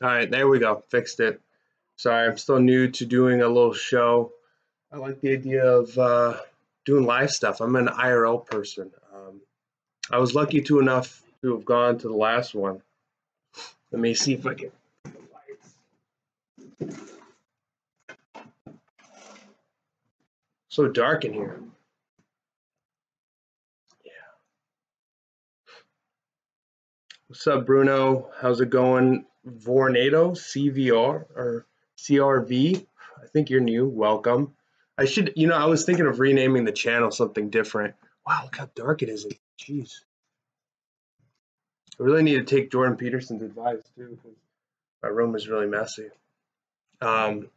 All right, there we go. Fixed it. Sorry, I'm still new to doing a little show. I like the idea of doing live stuff. I'm an IRL person. I was lucky to enough to have gone to the last one. Let me see if I can. So dark in here. Yeah. What's up, Bruno? How's it going? Vornado, CVR or CRV? I think you're new. Welcome. I was thinking of renaming the channel something different. Wow, look how dark it is. Jeez. I really need to take Jordan Peterson's advice too, because my room is really messy. Um,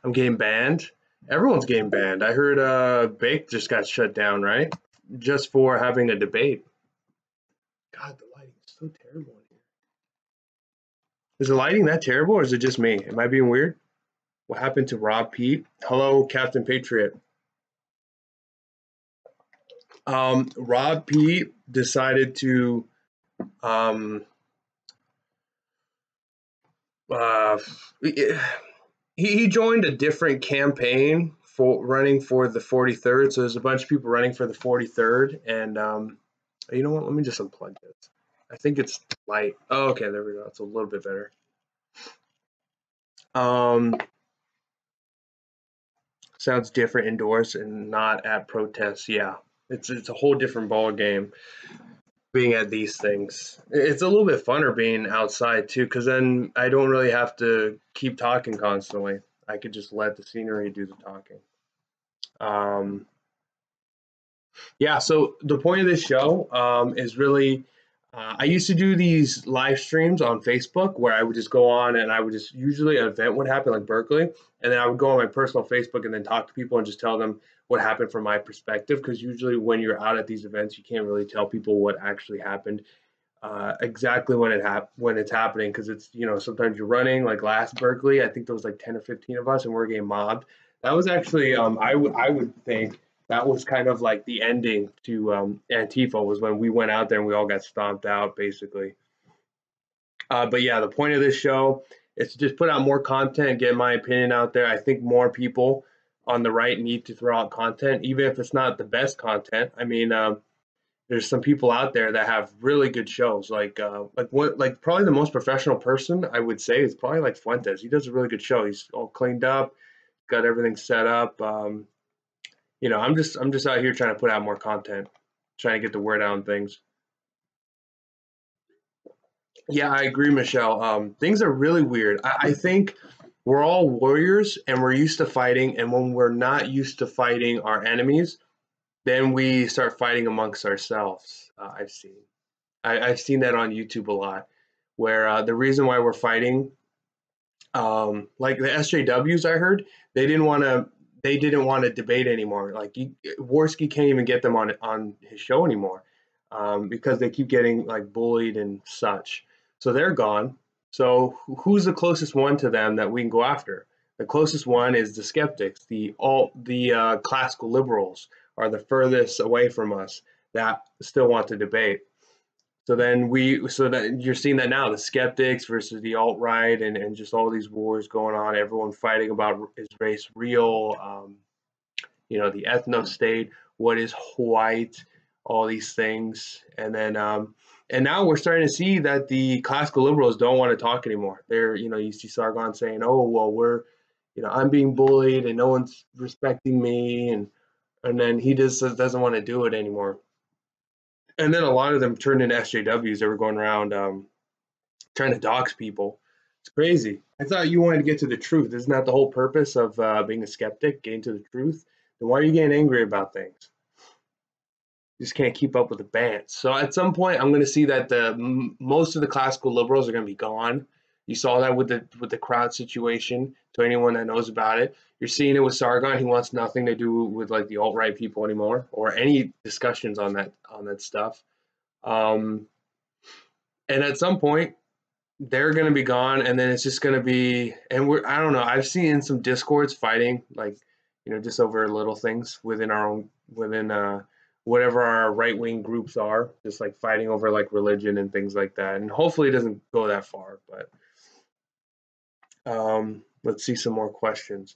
I'm getting banned. Everyone's getting banned. I heard Bake just got shut down, right? Just for having a debate. God, the lighting is so terrible in here. Is the lighting that terrible, or is it just me? Am I being weird? What happened to Rob Pete? Hello, Captain Patriot. Rob Pete decided to um, uh, he joined a different campaign for running for the 43rd. So there's a bunch of people running for the 43rd, and you know what? Let me just unplug this. I think it's light. Oh, okay, there we go. It's a little bit better. Um, Sounds different indoors and not at protests. Yeah, it's a whole different ball game being at these things. It's a little bit funner being outside too, because then I don't really have to keep talking constantly. I could just let the scenery do the talking. Um, Yeah, so the point of this show is really, I used to do these live streams on Facebook where I would just go on and I would just, usually an event would happen like Berkeley, and then I would go on my personal Facebook and then talk to people and just tell them what happened from my perspective. Because usually when you're out at these events, you can't really tell people what actually happened exactly when it's happening, because it's, sometimes you're running like last Berkeley. I think there was like 10 or 15 of us and we're getting mobbed. That was actually I would think that was kind of like the ending to Antifa, was when we went out there and we all got stomped out basically. But yeah, the point of this show is to just put out more content, get my opinion out there. I think more people on the right need to throw out content, even if it's not the best content. I mean, there's some people out there that have really good shows. Like probably the most professional person I would say is probably like Fuentes. He does a really good show. He's all cleaned up, got everything set up. I'm just out here trying to put out more content, trying to get the word out on things. Yeah, I agree, Michelle. Things are really weird. I think we're all warriors and we're used to fighting, and when we're not used to fighting our enemies, then we start fighting amongst ourselves. I've seen that on YouTube a lot, where the reason why we're fighting, like the SJWs, I heard they didn't want to debate anymore. Like Worski can't even get them on his show anymore, because they keep getting like bullied and such. So they're gone. So who's the closest one to them that we can go after? The closest one is the skeptics. The classical liberals are the furthest away from us that still want to debate. So that you're seeing that now, the skeptics versus the alt right, and just all these wars going on, everyone fighting about, is race real, the ethno state, what is white, all these things. And now we're starting to see that the classical liberals don't want to talk anymore. You see Sargon saying, oh, well, I'm being bullied and no one's respecting me. And then he just doesn't want to do it anymore. And then a lot of them turned into SJWs. They were going around trying to dox people. It's crazy. I thought you wanted to get to the truth. Isn't that the whole purpose of being a skeptic, getting to the truth? Then why are you getting angry about things? You just can't keep up with the bands. So at some point, I'm going to see that most of the classical liberals are going to be gone. You saw that with the crowd situation. To anyone that knows about it, you're seeing it with Sargon. He wants nothing to do with like the alt right people anymore, or any discussions on that stuff. Um, and at some point, they're going to be gone, and then it's just going to be, and I don't know, I've seen in some discords fighting, like, just over little things within whatever our right wing groups are, just like fighting over like religion and things like that. And hopefully it doesn't go that far. But let's see some more questions.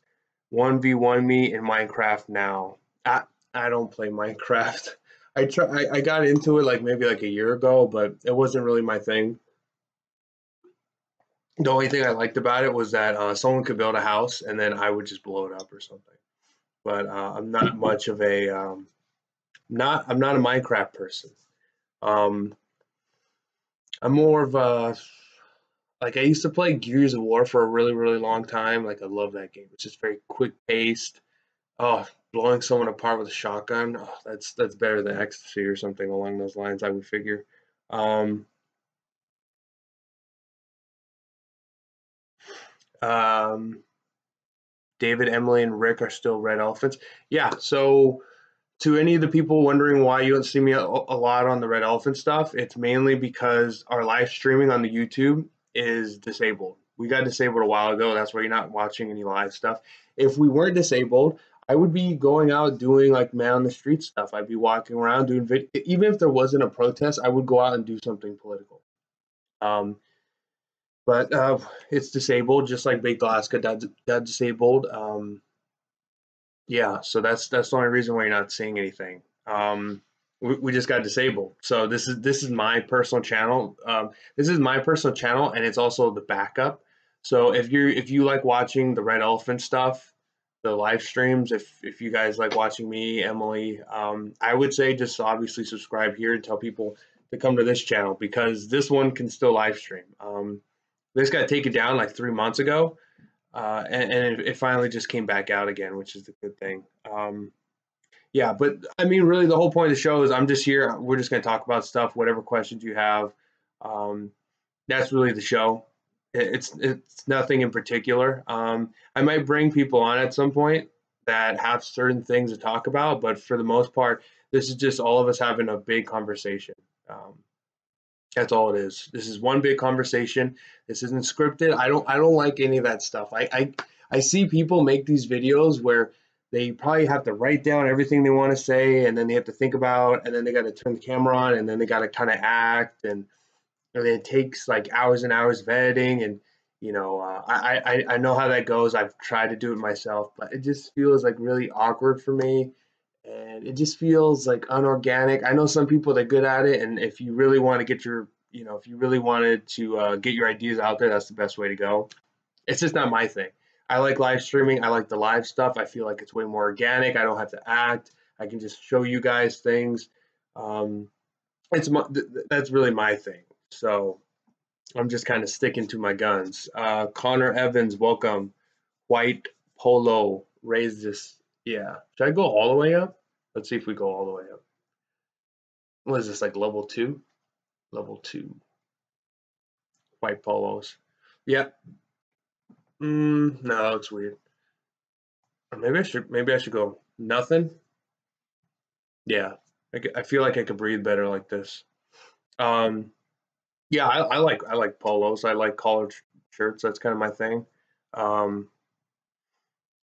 1v1 me in Minecraft now. I don't play Minecraft. I got into it like maybe like a year ago, but it wasn't really my thing. The only thing I liked about it was that someone could build a house and then I would just blow it up or something. But I'm not much of a I'm not a Minecraft person. Um, I'm more of a like I used to play Gears of War for a really long time. Like I love that game. It's just very quick paced. Oh, blowing someone apart with a shotgun. Oh, that's better than ecstasy or something along those lines, I would figure. Um, um, David, Emily, and Rick are still red elephants. Yeah. So to any of the people wondering why you don't see me a lot on the red elephant stuff, it's mainly because our live streaming on the YouTube is disabled. We got disabled a while ago. That's why you're not watching any live stuff. If we weren't disabled, I would be going out doing like man on the street stuff. I'd be walking around doing even if there wasn't a protest, I would go out and do something political. Um, but it's disabled, just like Big Alaska got disabled. Yeah, so that's the only reason why you're not seeing anything. We just got disabled. So this is my personal channel. This is my personal channel, and it's also the backup. So if you like watching the Red Elephant stuff, the live streams, if you guys like watching me, Emily, I would say just obviously subscribe here and tell people to come to this channel because this one can still live stream. This got taken down like 3 months ago, and it finally just came back out again, which is the good thing. Yeah, but I mean, really, the whole point of the show is I'm just here. We're just going to talk about stuff, whatever questions you have. Um, that's really the show. It's nothing in particular. I might bring people on at some point that have certain things to talk about, but for the most part, this is just all of us having a big conversation. Um, that's all it is. This is one big conversation. This isn't scripted. I don't like any of that stuff. I see people make these videos where they probably have to write down everything they want to say and then they have to think about and then they got to turn the camera on and then they got to kind of act and it takes like hours and hours of editing and I know how that goes. I've tried to do it myself, but it just feels like really awkward for me and it just feels like unorganic. I know some people that are good at it, and if you really want to get your, if you really wanted to get your ideas out there, that's the best way to go. It's just not my thing. I like live streaming. I like the live stuff. I feel like it's way more organic. I don't have to act. I can just show you guys things. Um, that's really my thing. So I'm just kind of sticking to my guns. Connor Evans, welcome. White Polo, raise this. Yeah. Should I go all the way up? Let's see if we go all the way up. What is this, like level 2? Level 2. White polos. Yeah. No, that looks weird. Or maybe I should go nothing. Yeah. I feel like I could breathe better like this. Um, yeah, I like polos. I like collared shirts. That's kind of my thing. Um,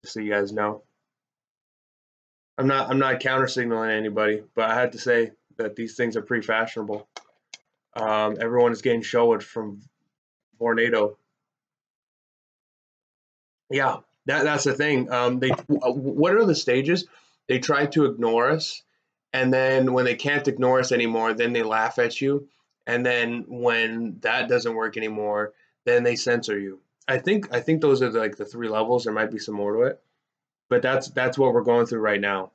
just so you guys know. I'm not counter signaling anybody, but I had to say that these things are pretty fashionable. Everyone is getting showed from Vornado. Yeah, that's the thing. They what are the stages? They try to ignore us, and then when they can't ignore us anymore, then they laugh at you, and then when that doesn't work anymore, then they censor you. I think those are like the three levels. There might be some more to it, but that's what we're going through right now.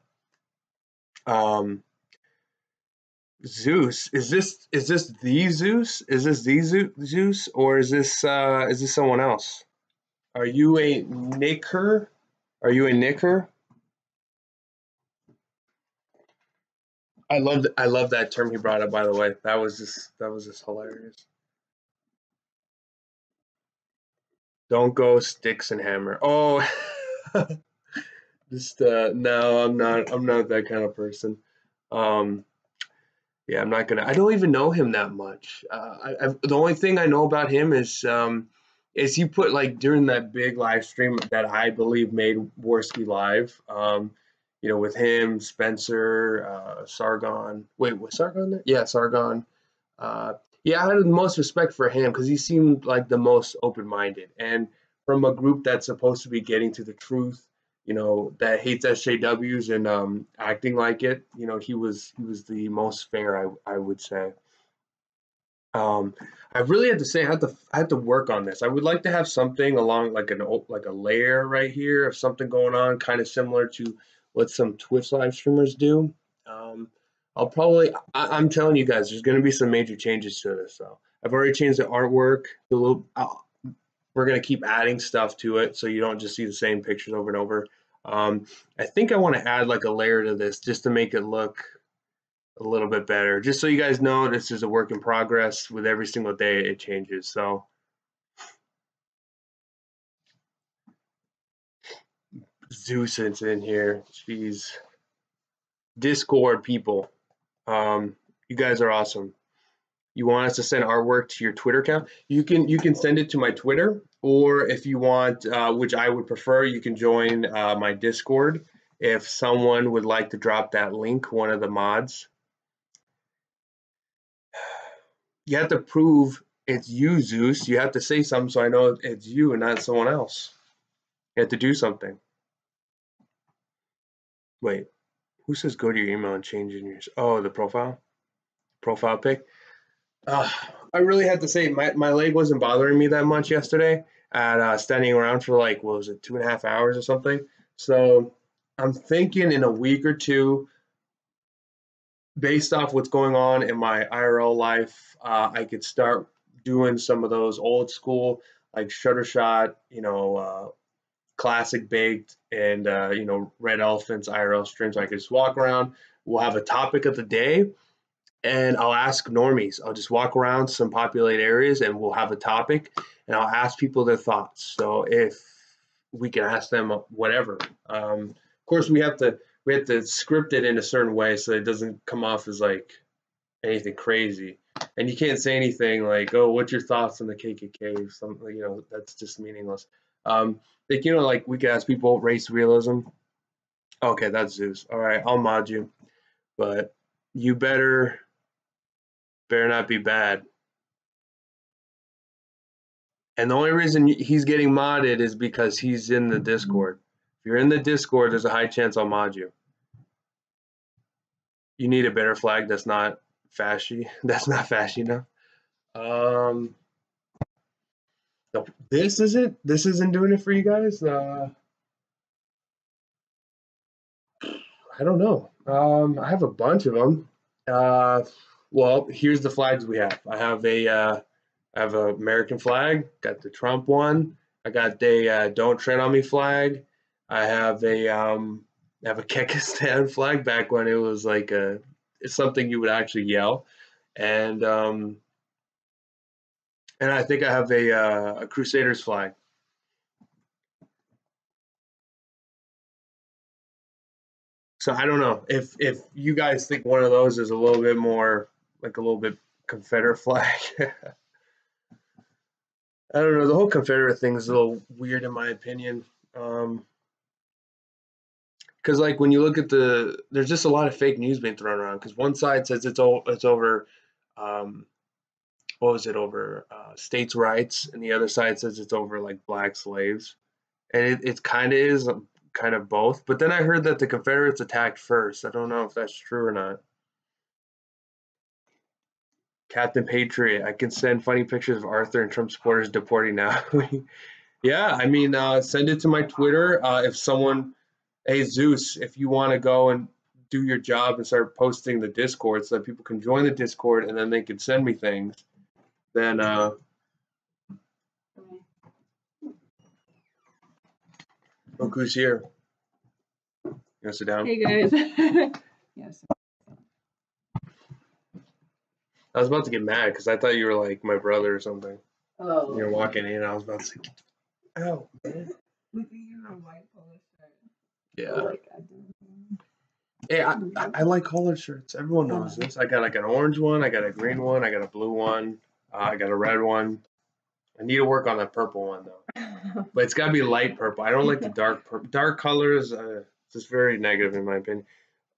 Um, Zeus, is this the Zeus? Is this the Zeus, or is this someone else? Are you a Nicker? Are you a Nicker? I love that term he brought up. By the way, that was just hilarious. Don't go sticks and hammer. Oh, just no, I'm not that kind of person. Um, yeah, I'm not gonna. I don't even know him that much. The only thing I know about him is he put like during that big live stream that I believe made Worski live. with him, Spencer, Sargon. Wait, was Sargon there? Yeah, Sargon. Uh, yeah, I had the most respect for him because he seemed like the most open-minded, and from a group that's supposed to be getting to the truth, that hates SJWs and acting like it. He was the most fair, I would say. Um, I really had to say I had to work on this. I would like to have something along like a layer right here of something going on, kind of similar to what some Twitch live streamers do. Um, I'm telling you guys, there's going to be some major changes to this. So I've already changed the artwork. We're going to keep adding stuff to it, so you don't just see the same pictures over and over. I think I want to add like a layer to this just to make it look a little bit better. Just so you guys know, this is a work in progress. With every single day, it changes. So Zeus is in here. Jeez. Discord people. You guys are awesome. You want us to send artwork to your Twitter account? You can send it to my Twitter, or if you want, which I would prefer, you can join my Discord. If someone would like to drop that link, one of the mods, you have to prove it's you, Zeus. You have to say something so I know it's you and not someone else. You have to do something. Wait, who says go to your email and change in your? Oh, the profile pic. I really had to say my leg wasn't bothering me that much yesterday at standing around for like what was it 2.5 hours or something. So I'm thinking in a week or two, based off what's going on in my IRL life, I could start doing some of those old school like shutter shot, classic baked and red elephants IRL streams. I could just walk around. We'll have a topic of the day, and I'll ask normies. I'll just walk around some populated areas, and we'll have a topic, and I'll ask people their thoughts. So if we can ask them whatever. Of course, we have to script it in a certain way so it doesn't come off as like anything crazy. And you can't say anything like, "Oh, what's your thoughts on the KKK?" Something, that's just meaningless. Like we could ask people race realism. Okay, that's Zeus. All right, I'll mod you, but you better not be bad. And the only reason he's getting modded is because he's in the Discord. If you're in the Discord, there's a high chance I'll mod you. You need a better flag that's not fashy. That's not fashy enough. No, this isn't doing it for you guys. I don't know. I have a bunch of them. Well, here's the flags we have. I have an American flag. Got the Trump one. I got the "Don't Tread on Me" flag. I have a Kyrgyzstan flag back when it was like it's something you would actually yell, and I think I have a Crusaders flag. So I don't know if you guys think one of those is a little bit more like a little bit Confederate flag. I don't know. The whole Confederate thing is a little weird in my opinion. Because like when you look at there's just a lot of fake news being thrown around. Because one side says it's over, what was it over states' rights, and the other side says it's over like black slaves, and it kind of is kind of both. But then I heard that the Confederates attacked first. I don't know if that's true or not. Captain Patriot, I can send funny pictures of Arthur and Trump supporters deporting now. Yeah, I mean, send it to my Twitter. If someone, hey Zeus, if you want to go and do your job and start posting the Discord so that people can join the Discord and then they can send me things, then look who's here. You want to sit down? Hey guys. Yes. I was about to get mad because I thought you were like my brother or something. Oh. You're walking in, I was about to say, "Ow, man." Look at you in a white polo shirt. Yeah. Like, Hey, I like colored shirts. Everyone knows this. I got like an orange one, I got a green one, I got a blue one, I got a red one. I need to work on that purple one though. But it's gotta be light purple. I don't like the dark purple. Dark colors, It's just very negative in my opinion.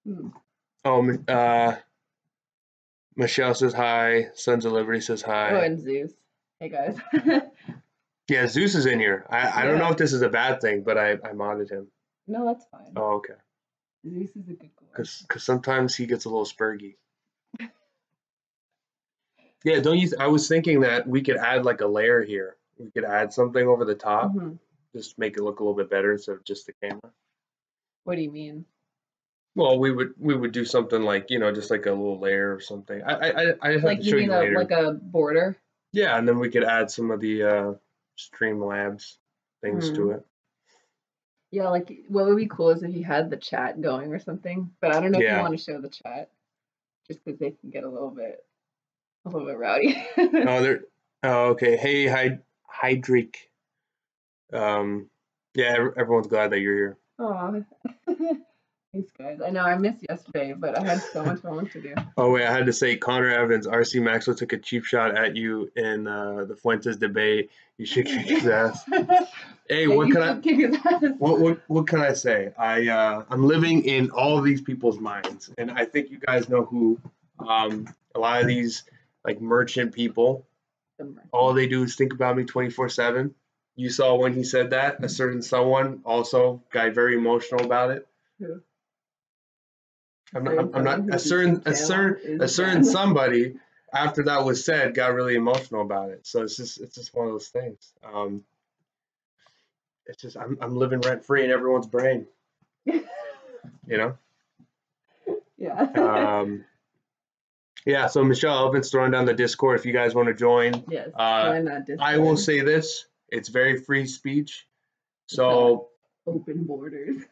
Hmm. Oh, Michelle says hi. Sons of Liberty says hi. Oh, and Zeus. Hey guys. Yeah, Zeus is in here. I don't know Yeah. if this is a bad thing, but I modded him. No, that's fine. Oh, okay. Zeus is a good guy. Because sometimes he gets a little spurgy. Yeah, don't you? I was thinking that we could add like a layer here. We could add something over the top, Mhm. just make it look a little bit better instead of just the camera. What do you mean? Well, we would do something like just like a little layer or something. I have Like to you show mean you later. like a border? Yeah, and then we could add some of the Streamlabs things to it. Yeah, like what would be cool is if you had the chat going or something. But I don't know if you Yeah. want to show the chat, just because they can get a little bit rowdy. Oh, okay. Hey, Hydric. Yeah, everyone's glad that you're here. Aw. Thanks, guys. I know I missed yesterday, but I had so much homework to do. Oh wait, I had to say Connor Evans, RC Maxwell took a cheap shot at you in the Fuentes debate. You should kick his ass. Hey, Yeah, what you can should kick his ass. what can I say? I'm living in all of these people's minds, and I think you guys know who. A lot of these like merchant people, all they do is think about me 24/7. You saw when he said that, a certain someone also got very emotional about it. Who? I'm not a certain somebody after that was said got really emotional about it. So it's just one of those things. It's just I'm living rent free in everyone's brain. Yeah. Yeah. So Michelle Elvin's throwing down the Discord if you guys want to join. Yes. Join that Discord. I will say this: it's very free speech. So open borders.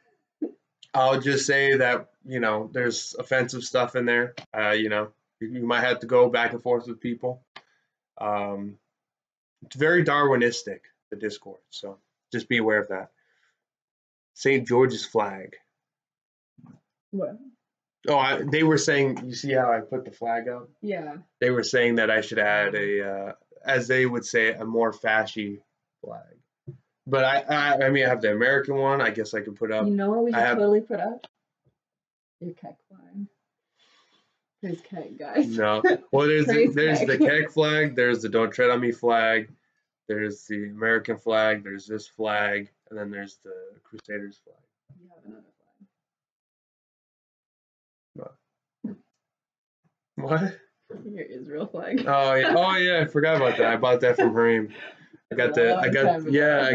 I'll just say that there's offensive stuff in there. You might have to go back and forth with people. It's very Darwinistic, the Discord, so just be aware of that. St. George's flag. What? Oh, they were saying, you see how I put the flag up? Yeah. They were saying that I should add as they would say, a more fashy flag. But I mean, I have the American one. I guess I could put up. You know what we should totally put up? Your Keck flag. There's Keck, guys. No. Well, there's the Keck flag. There's the Don't Tread on Me flag. There's the American flag. There's this flag, and then there's the Crusaders flag. You have another flag. What? Your Israel flag. Oh yeah, I forgot about that. I bought that from Hareem. I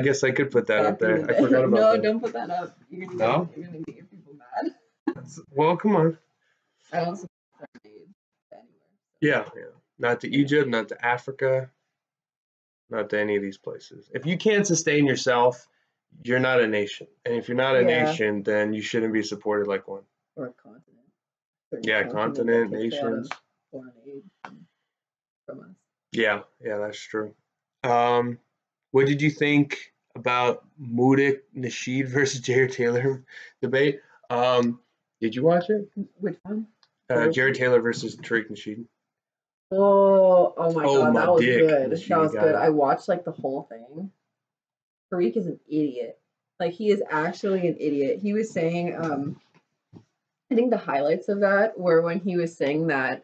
guess I could put that up there. I forgot about that. No, don't put that up. You're gonna get your people mad. Well, come on. I don't support grenades anywhere. Yeah. Not to Egypt, not to Africa, not to any of these places. If you can't sustain yourself, you're not a nation. And if you're not a nation, then you shouldn't be supported like one. Or a continent. Yeah, continent, nations. Foreign aid from us. Yeah, that's true. What did you think about Mudik Nasheed versus Jared Taylor debate? Did you watch it? Which one? Jared Taylor versus Tariq Nasheed. Oh my god, that was good. Nasheed, that was good. I watched like the whole thing. Tariq is an idiot. Like he is actually an idiot. He was saying, I think the highlights of that were when he was saying that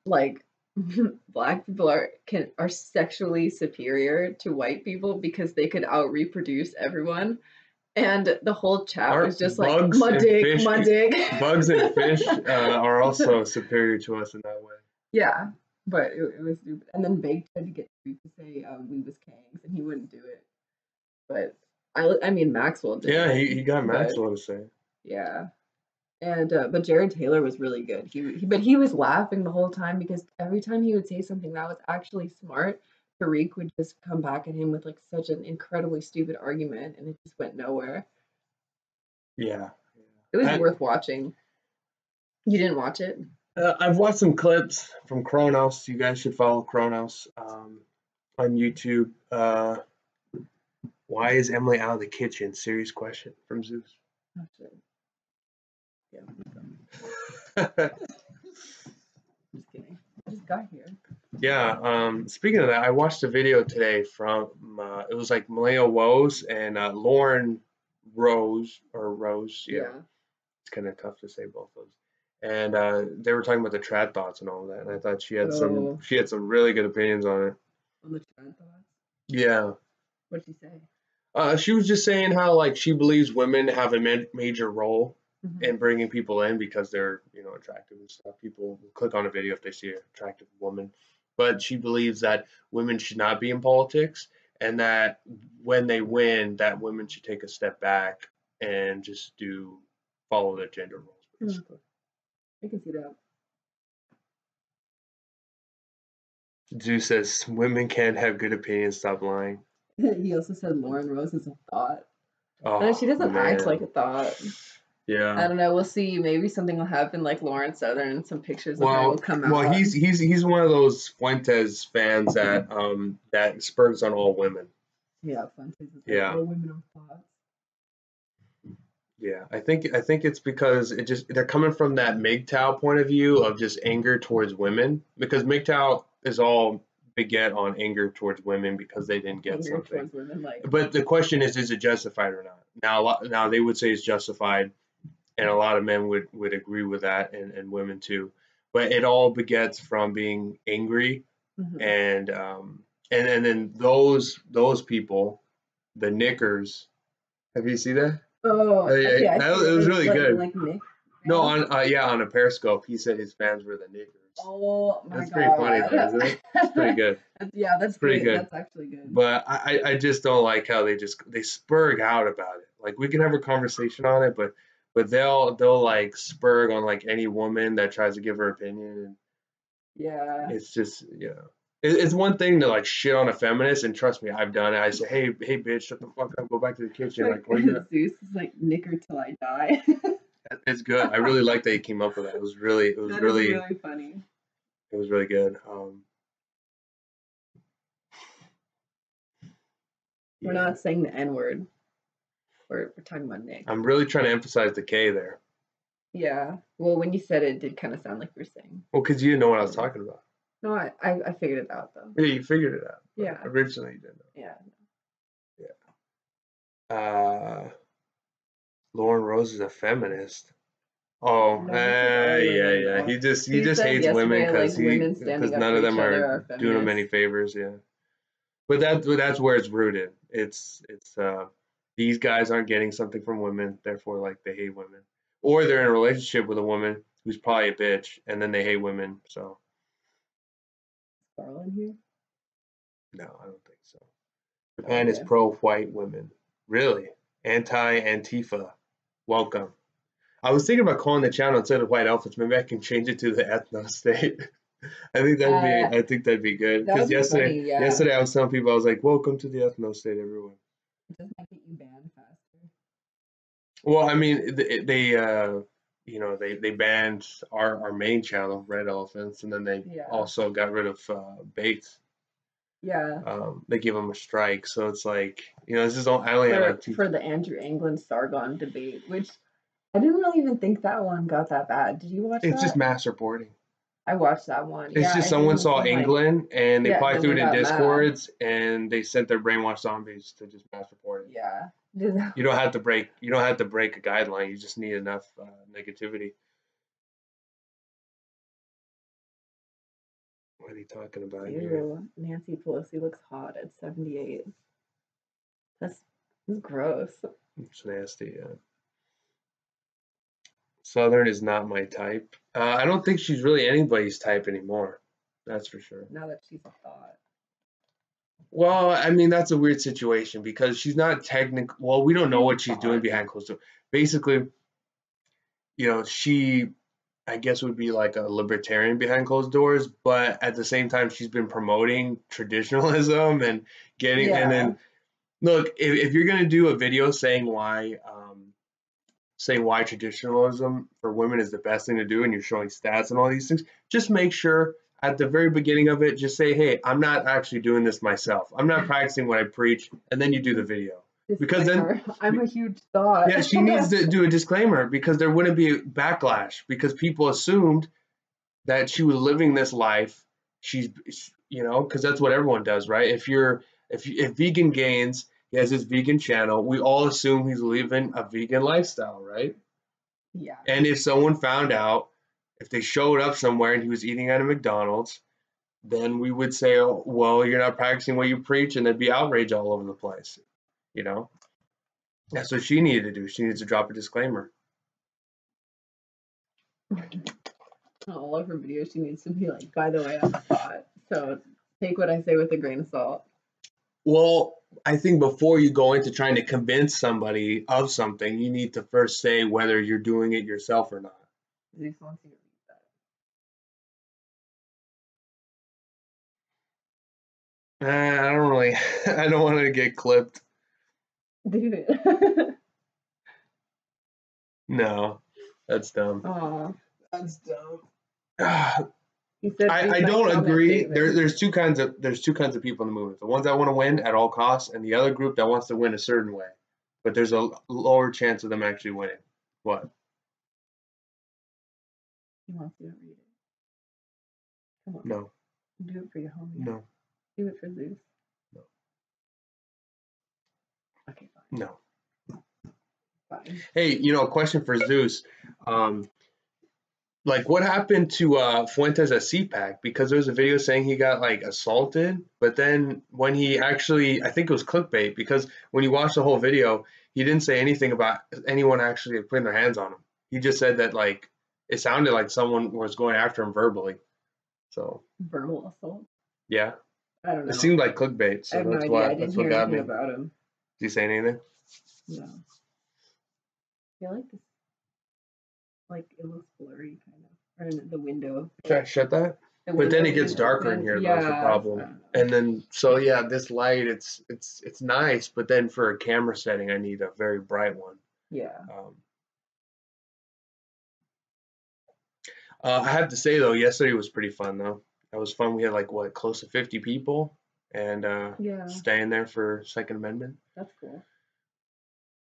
like black people are sexually superior to white people because they could out reproduce everyone. And the whole chat was just like, my dick. Bugs and fish are also superior to us in that way. Yeah, but it was stupid. And then Big tried to get Tariq to say we was kangs, and he wouldn't do it. But I mean Maxwell did. Yeah, he got Maxwell to say. Yeah, and but Jared Taylor was really good. He was laughing the whole time because every time he would say something that was actually smart, Tariq would just come back at him with like such an incredibly stupid argument, and it just went nowhere. Yeah. It was worth watching. You didn't watch it? I've watched some clips from Kronos. You guys should follow Kronos on YouTube. Why is Emily out of the kitchen? Serious question from Zeus. Oh, shit. Yeah. Just kidding. I just got here. Yeah. Speaking of that, I watched a video today from it was like Malaya Woes and Lauren Rose yeah. Yeah. It's kind of tough to say both those. And they were talking about the trad thoughts and all that, and I thought she had Oh, some really good opinions on it. on the trad thoughts. Yeah. What'd she say? She was just saying how like she believes women have a major role Mhm. in bringing people in because they're attractive and stuff. People will click on a video if they see an attractive woman, but she believes that women should not be in politics, and that when they win, that women should take a step back and just follow their gender roles. Basically. I can see that. Zeus says women can't have good opinions. Stop lying. He also said Lauren Rose is a thought. Oh, She doesn't act like a thought. Yeah. I don't know. We'll see. Maybe something will happen, like Lauren Southern. Some pictures of her will come out. Well, he's one of those Fuentes fans that that spurts on all women. Yeah, Fuentes is like, Yeah. all women are thoughts. Yeah, I think it's because they're coming from that MGTOW point of view of just anger towards women, because MGTOW is all beget on anger towards women because they didn't get Anger something. towards women, like. But the question is it justified or not? Now they would say it's justified, and a lot of men would agree with that, and women too. But it all begets from being angry, Mhm. and then those people, the knickers. Have you seen that? Oh, okay. It was really good. Like Nick. No, on a Periscope, he said his fans were the knickers. Oh my That's god. pretty funny, though, isn't it? It's pretty good. Yeah, that's pretty good. good. That's actually good. But I just don't like how they spurg out about it. Like, we can have a conversation on it, but they'll like spurg on like any woman that tries to give her opinion. And yeah. it's just it's one thing to like shit on a feminist, and trust me, I've done it. I say, hey bitch, shut the fuck up, go back to the kitchen. Like, Zeus is like knicker till I die. It's good. I really like that he came up with that. It was really funny. It was really good. We're not saying the N word. We're talking about Nick. I'm really trying to emphasize the K there. Yeah. Well, when you said it, it did kind of sound like you were saying. Well, because you didn't know what I was talking about. No, I figured it out though. Yeah, you figured it out. Yeah. Originally, you didn't know. Yeah. Lauren Rose is a feminist. Oh, No, yeah. He just hates women because none of them are doing him any favors. Yeah. But that's where it's rooted. It's these guys aren't getting something from women, therefore like they hate women, or they're in a relationship with a woman who's probably a bitch, and then they hate women. So. Garland here? No, I don't think so. Japan is pro-white women. Really? Anti-Antifa. Welcome. I was thinking about calling the channel instead of white outfits. Maybe I can change it to the ethno state. I think that'd be good. Because yesterday I was telling people, I was like, "Welcome to the ethno state, everyone." Doesn't that get you banned faster? Well, I mean, they banned our main channel, Red Elephants, and then they also got rid of Bates. Yeah. They give them a strike, so it's like, this is I only have like two for the Andrew Anglin Sargon debate, which I didn't really even think that one got that bad. Did you watch that? It's just mass reporting. I watched that one. It's just someone saw England and they probably threw it in Discords and they sent their brainwashed zombies to just mass report it. Yeah. You don't have to break a guideline. You just need enough negativity. What are you talking about here? Nancy Pelosi looks hot at 78. That's gross. It's nasty, yeah. Southern is not my type. I don't think she's really anybody's type anymore. That's for sure. Now that she's a thought. Well, I mean, that's a weird situation because she's not technical. Well, we don't know what she's doing behind closed doors. Basically, she, I guess, would be like a libertarian behind closed doors, but at the same time, she's been promoting traditionalism and getting. And then, look, if you're gonna do a video saying why traditionalism for women is the best thing to do, and you're showing stats and all these things, just make sure at the very beginning of it, just say, hey, I'm not actually doing this myself. I'm not practicing what I preach, and then you do the video. Because then I'm a huge thought. Yeah, she needs to do a disclaimer because there wouldn't be backlash because people assumed that she was living this life. She's, because that's what everyone does, right? If vegan gains He has his vegan channel. We all assume he's living a vegan lifestyle, right? Yeah. And if someone found out, if they showed up somewhere and he was eating at a McDonald's, then we would say, oh, well, you're not practicing what you preach, and there'd be outrage all over the place. You know, that's what she needed to do. She needs to drop a disclaimer. All of her videos, she needs to be like, by the way, I'm hot. So take what I say with a grain of salt. Well, I think before you go into trying to convince somebody of something, you need to first say whether you're doing it yourself or not. Zeus wants you to read I don't really, I don't want to get clipped. that. Do it. No, that's dumb. Aw, that's dumb. I He said, "Please don't comment, agree. David." There's two kinds of people in the movement. The ones that want to win at all costs, and the other group that wants to win a certain way. But there's a lower chance of them actually winning. What? He wants you to read it. Come on. No. Do it for your homie. No. Do it for Zeus. No. Okay, fine. No. Fine. Hey, a question for Zeus. Like, what happened to Fuentes at CPAC? Because there was a video saying he got like assaulted, but then when he actually, I think it was clickbait, because when you watch the whole video, he didn't say anything about anyone actually putting their hands on him. He just said that like it sounded like someone was going after him verbally. So Verbal assault. yeah, I don't know. it seemed like clickbait. I So have no that's idea. why I didn't hear anything about him. Did he say anything? No. I feel like this, like it looks blurry, kind of, or in the window. Should I shut that? But then it gets darker in here. Yeah, That's the problem. And then, so yeah, this light, it's nice, but then for a camera setting, I need a very bright one. Yeah. I have to say though, yesterday was pretty fun though. That was fun. We had like what, close to 50 people, and staying there for Second Amendment. That's cool.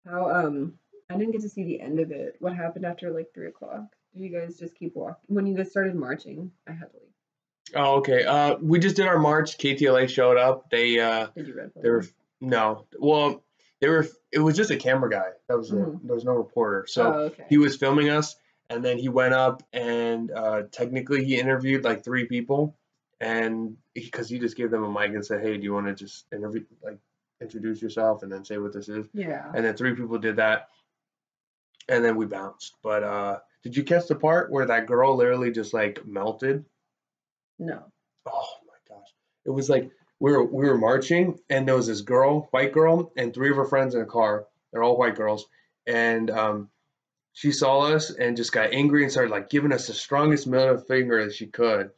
How I didn't get to see the end of it. What happened after like 3 o'clock? Did you guys just keep walking? When you guys started marching, I had to leave. Oh, okay. We just did our march. KTLA showed up. They Did you red? They were no. Well, they were. It was just a camera guy. That was it. There was no reporter. So he was filming us, and then he went up and technically he interviewed like 3 people, and because he just gave them a mic and said, "Hey, do you want to just introduce yourself and then say what this is?" Yeah. And then 3 people did that, and then we bounced. But did you catch the part where that girl literally just like melted? No. Oh my gosh! It was like we were marching, and there was this girl, white girl, and 3 of her friends in a car. They're all white girls, and she saw us and just got angry and started like giving us the strongest middle finger that she could.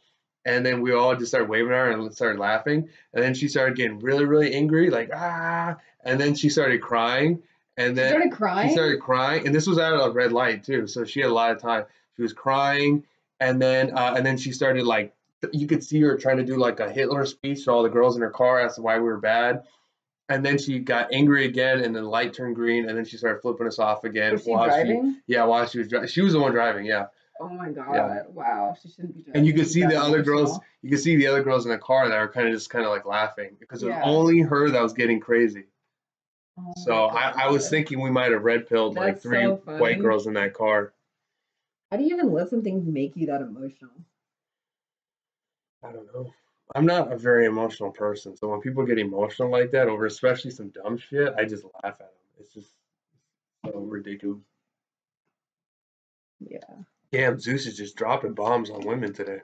And then we all just started waving at her and started laughing. And then she started getting really, really angry, like ah. And then she started crying. And then she started crying, and this was at a red light too, so she had a lot of time. She was crying, and then she started like, you could see her trying to do like a Hitler speech to all the girls in her car as to why we were bad. And then she got angry again, and then the light turned green, and then she started flipping us off again. Was she driving? While she was driving. She was the one driving, yeah. Oh my god! Yeah. Wow, she shouldn't be driving. And you could see the other girls. You could see the other girls in the car that were kind of like laughing because it was only her that was getting crazy. Oh, so I was thinking we might have red pilled like 3 white girls in that car. How do you even let some things make you that emotional? I don't know. I'm not a very emotional person, so when people get emotional like that over especially some dumb shit, I just laugh at them. It's just so ridiculous. Yeah. Damn, Zeus is just dropping bombs on women today.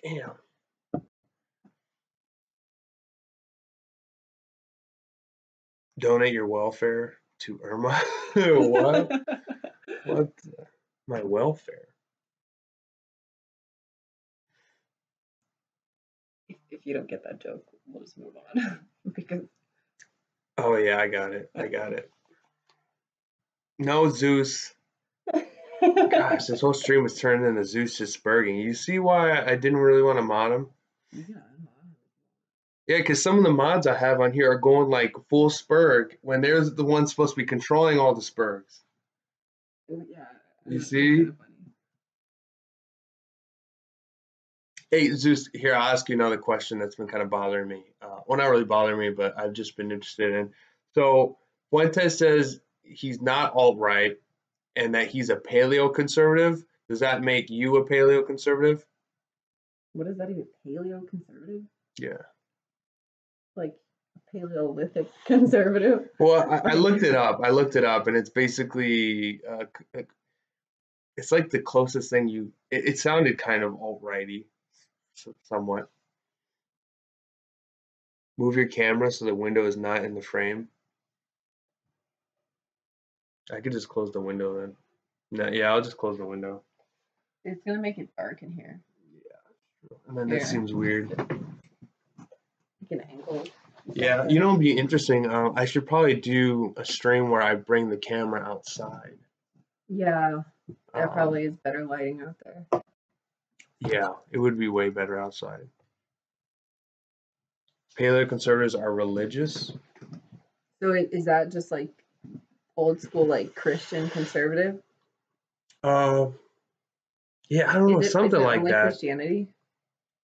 Damn. Donate your welfare to Irma. What? What? My welfare? If you don't get that joke, we'll just move on. Because. Oh yeah, I got it. No, Zeus. Gosh, this whole stream was turning into Zeus just spurging. You see why I didn't really want to mod him? Yeah, because some of the mods I have on here are going like full spurg when they're the ones supposed to be controlling all the spurgs. Yeah. You see? Hey, Zeus, here, I'll ask you another question that's been kind of bothering me. Well, not really bothering me, but I've just been interested in. So, Fuentes says he's not alt-right and that he's a paleo-conservative. Does that make you a paleo-conservative? What is that even? Paleo conservative? Yeah. Like a Paleolithic conservative? Well, I looked it up. I looked it up, and it's basically, it's like the closest thing it sounded kind of alt-righty, somewhat. Move your camera so the window is not in the frame. I could just close the window then. No, yeah, I'll just close the window. It's gonna make it dark in here. And then that seems weird. You can angle. Yeah, you know, it'd be interesting. I should probably do a stream where I bring the camera outside. Yeah, that probably is better lighting out there. Yeah, it would be way better outside. Paleo conservatives are religious. So is that just like old school, like Christian conservative? Yeah, I don't know, something is it like only that. Christianity?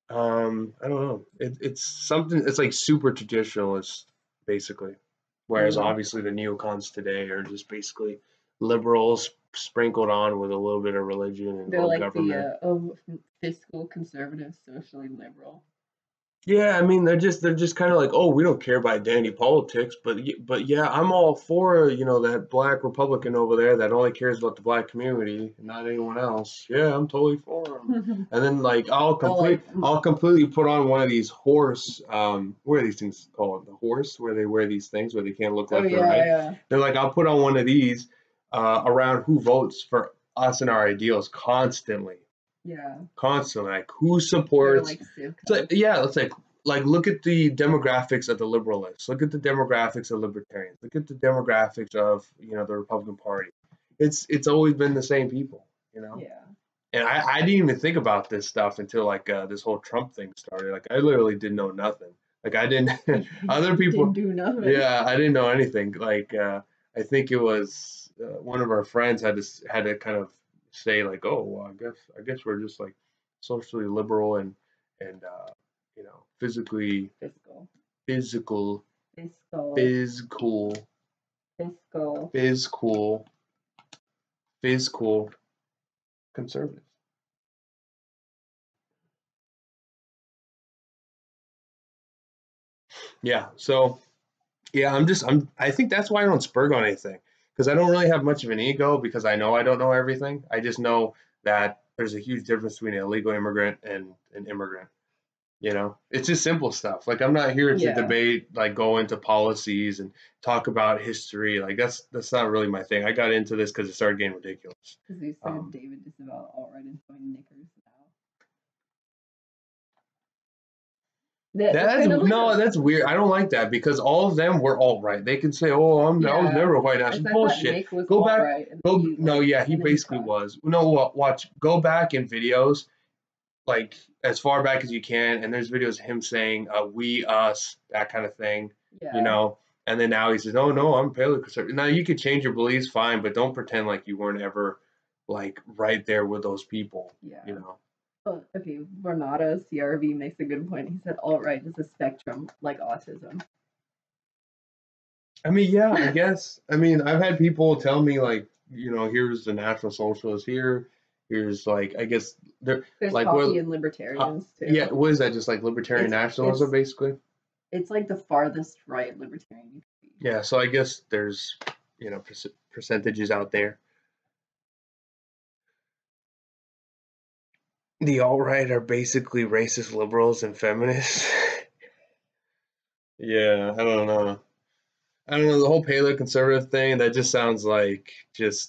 I don't know. It's something. It's like super traditionalist, basically. Whereas obviously the neocons today are just basically liberals sprinkled on with a little bit of religion and They're like government. the fiscal conservative, socially liberal. Yeah, I mean they're just kind of like, oh, we don't care about identity politics, but yeah, I'm all for that black Republican over there that only cares about the black community and not anyone else. Yeah, I'm totally for him. And then like I'll completely put on one of these horse what are these things called? The horse where they wear these things where they can't look left or right. Yeah. They're like, I'll put on one of these around who votes for us and our ideals constantly. Yeah. Constantly, like who supports? It's like look at the demographics of the liberalists. Look at the demographics of libertarians. Look at the demographics of the Republican Party. It's always been the same people, Yeah. And I didn't even think about this stuff until like this whole Trump thing started. Like I literally didn't know nothing. Like I didn't. Other people didn't do nothing. Yeah, I didn't know anything. Like I think it was one of our friends had to kind of say like, oh, well, I guess we're just like socially liberal and physically physical conservative. Yeah, so yeah, I think that's why I don't spurg on anything, because I don't really have much of an ego, because I know I don't know everything. I just know that there's a huge difference between an illegal immigrant and an immigrant. It's just simple stuff. Like I'm not here to debate, like go into policies and talk about history. Like that's not really my thing. I got into this because it started getting ridiculous. Because they said David is about alt-right and showing knickers now. That's weird. I don't like that, because all of them were alt-right. They can say, "Oh, I was never a white nationalist." Bullshit. Go back. He basically was. No, watch. Go back in videos, like as far back as you can, and there's videos of him saying we, us, that kind of thing. And then now he says, oh no, I'm paleoconservative. Now you could change your beliefs, fine, but don't pretend like you weren't ever like right there with those people. Oh, okay, Bernardo CRV makes a good point. He said alt-right is a spectrum like autism. I mean, yeah, I guess. I mean, I've had people tell me like, here's the National Socialist here. Here's like, I guess there's like coffee and libertarians too. Yeah, what is that? Just like libertarian nationalism, basically. It's like the farthest right libertarian. Yeah, so I guess there's percentages out there. The alt-right are basically racist liberals and feminists. Yeah, I don't know. The whole paleoconservative thing, that just sounds like edgy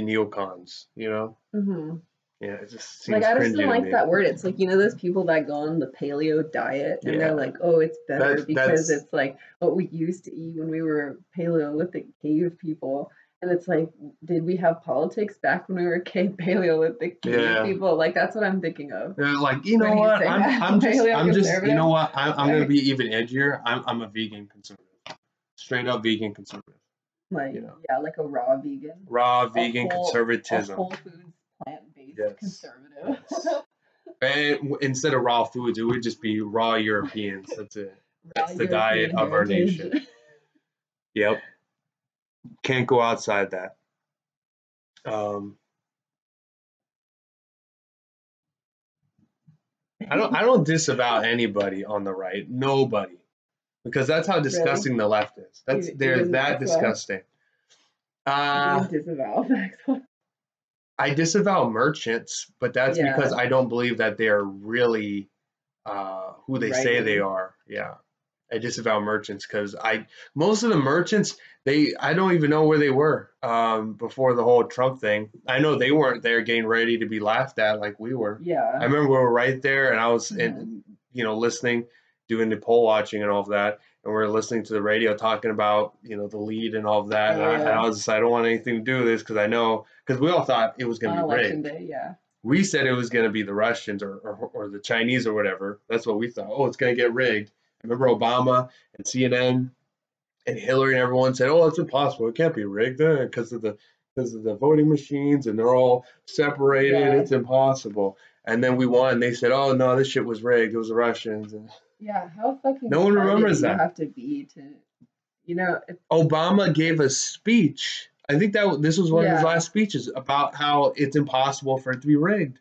neocons, Mm-hmm. Yeah, it just seems I just don't like that word. It's like, those people that go on the paleo diet and they're like, oh, it's better because it's like what we used to eat when we were Paleolithic cave people. And it's like, did we have politics back when we were Paleolithic cave people? Like, that's what I'm thinking of. Yeah, like, what? I'm just, you know what? I'm going to be even edgier. I'm a vegan conservative. Straight up vegan conservative. Like, like a raw vegan. Raw vegan conservatism. A whole foods plant-based conservative. And instead of raw foods, it would just be raw Europeans. That's it. That's the European diet of our heritage. nation. Yep. Can't go outside that. I don't disavow anybody on the right. Nobody. Because that's how disgusting the left is. They're that disgusting. You disavow Maxwell. I disavow merchants, but that's because I don't believe that they are really who they say they are. Yeah. I disavow merchants because most of the merchants, I don't even know where they were before the whole Trump thing. I know they weren't there getting ready to be laughed at like we were. Yeah. I remember we were right there, and I was listening, doing the poll watching and all of that, and we were listening to the radio talking about the lead and all of that. And I was just, I don't want anything to do with this because we all thought it was going to be rigged. Day, yeah. We said it was going to be the Russians or the Chinese or whatever. That's what we thought. Oh, it's going to get rigged. I remember Obama and CNN and Hillary and everyone said, "Oh, it's impossible. It can't be rigged because of the voting machines and they're all separated. Yeah. It's impossible." And then we won. And they said, "Oh no, this shit was rigged. It was the Russians." And how fucking no one remembers that. You have to be to, Obama gave a speech. I think this was one of his last speeches about how it's impossible for it to be rigged.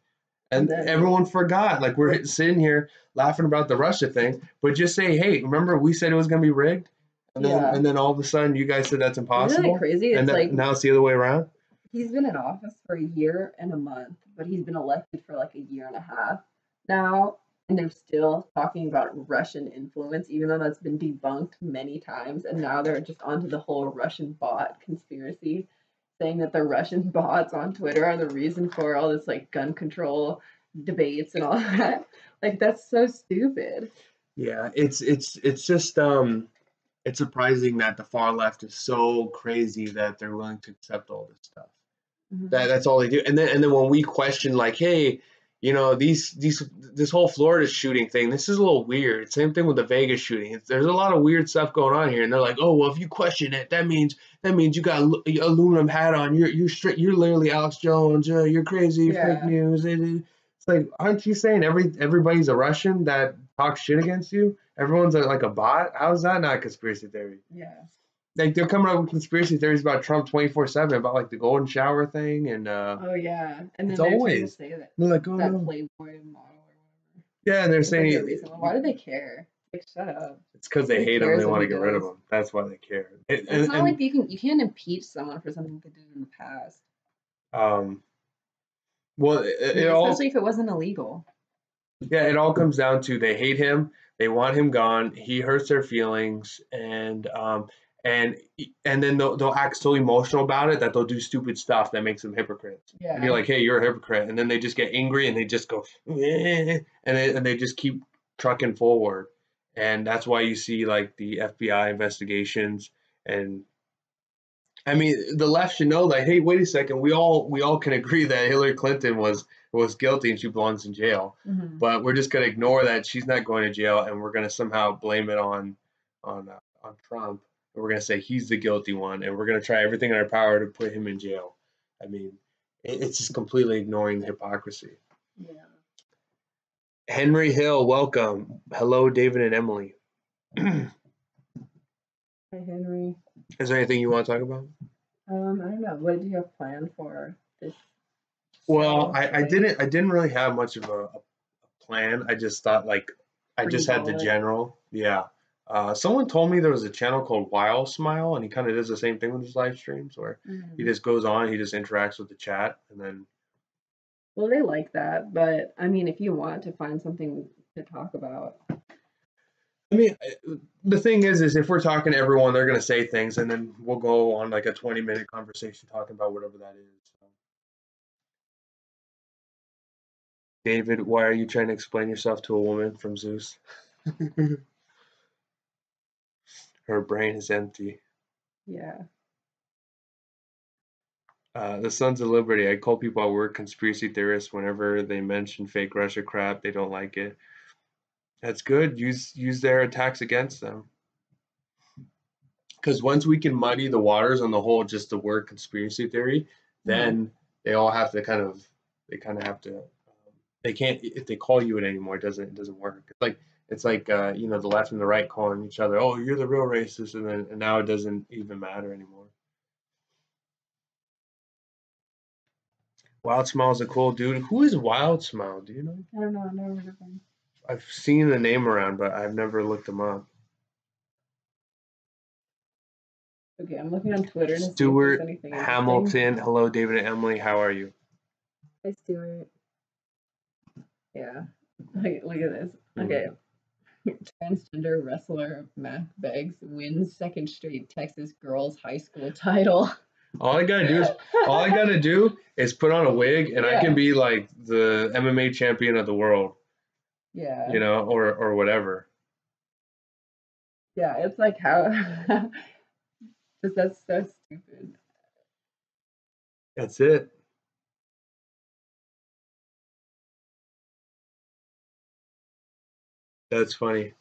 And everyone forgot. Like, we're sitting here laughing about the Russia thing, but just say, "Hey, remember we said it was going to be rigged?" And then all of a sudden you guys said that's impossible. Isn't that crazy? And now it's the other way around. He's been in office for a year and a month, but he's been elected for like a year and a half now, and they're still talking about Russian influence, even though that's been debunked many times. And now they're just onto the whole Russian bot conspiracy, saying that the Russian bots on Twitter are the reason for all this like gun control debates and all that. Like, that's so stupid. Yeah, it's just it's surprising that the far left is so crazy that they're willing to accept all this stuff. Mm-hmm. That's all they do. And then when we question, like, hey, this whole Florida shooting thing, this is a little weird. Same thing with the Vegas shooting. There's a lot of weird stuff going on here, and they're like, "Oh, well, if you question it, that means you got an aluminum hat on. You're literally Alex Jones. You're crazy. Fake news." It's like, aren't you saying everybody's a Russian that talks shit against you? Everyone's like a bot. How is that not a conspiracy theory? Yeah. Like, they're coming up with conspiracy theories about Trump 24/7, about like the golden shower thing and oh yeah, and then it's always say that they're like, "Oh, that no. Playboy model or whatever." Yeah, and they're saying, why do they care? Like, shut up. It's because they hate him. They want to get rid of him. That's why they care. It's not like you can't impeach someone for something they did in the past. Well, especially if it wasn't illegal. Yeah, it all comes down to they hate him. They want him gone. He hurts their feelings, and then they'll act so emotional about it that they'll do stupid stuff that makes them hypocrites. Yeah. And you're like, "Hey, you're a hypocrite," and then they just get angry and they just go, and they just keep trucking forward. And that's why you see like the FBI investigations. And I mean, the left should know, like, hey, wait a second, we all can agree that Hillary Clinton was guilty and she belongs in jail. Mm-hmm. But we're just going to ignore that she's not going to jail, and we're going to somehow blame it on Trump. And we're going to say he's the guilty one, and we're going to try everything in our power to put him in jail. I mean, it's just completely ignoring the hypocrisy. Yeah. Henry Hill, welcome. Hello, David and Emily. Hi, Henry. Is there anything you want to talk about? I don't know. What did you have planned for this? Well, I didn't really have much of a plan. I just thought, like, I just had the general. Yeah. Someone told me there was a channel called Wild Smile, and he kind of does the same thing with his live streams, where he just goes on, he just interacts with the chat, and then. Well, they like that, but I mean, if you want to find something to talk about. I mean, the thing is if we're talking to everyone, they're going to say things, and then we'll go on like a 20-minute conversation talking about whatever that is. So. David, why are you trying to explain yourself to a woman from Zeus? Her brain is empty. Yeah. The Sons of Liberty. I call people at work conspiracy theorists whenever they mention fake Russia crap. They don't like it. That's good. Use their attacks against them. Because once we can muddy the waters on the whole, just the word conspiracy theory, then they all have to kind of have to They can't if they call you it anymore. It doesn't work. It's like the left and the right calling each other. Oh, you're the real racist, and now it doesn't even matter anymore. Wild Smile's a cool dude. Who is Wild Smile? Do you know? I don't know. I've never heard of him. I've seen the name around, but I've never looked him up. Okay, I'm looking on Twitter to see if Stuart there's anything interesting. Hamilton. Hello, David and Emily. How are you? Hi, Stuart. Yeah. Look at this. Okay. Transgender wrestler Mac Beggs wins second straight Texas girls high school title. All I gotta do is put on a wig, and I can be like the MMA champion of the world. Yeah. Or whatever. Yeah, it's like how that's so stupid. That's it. That's funny.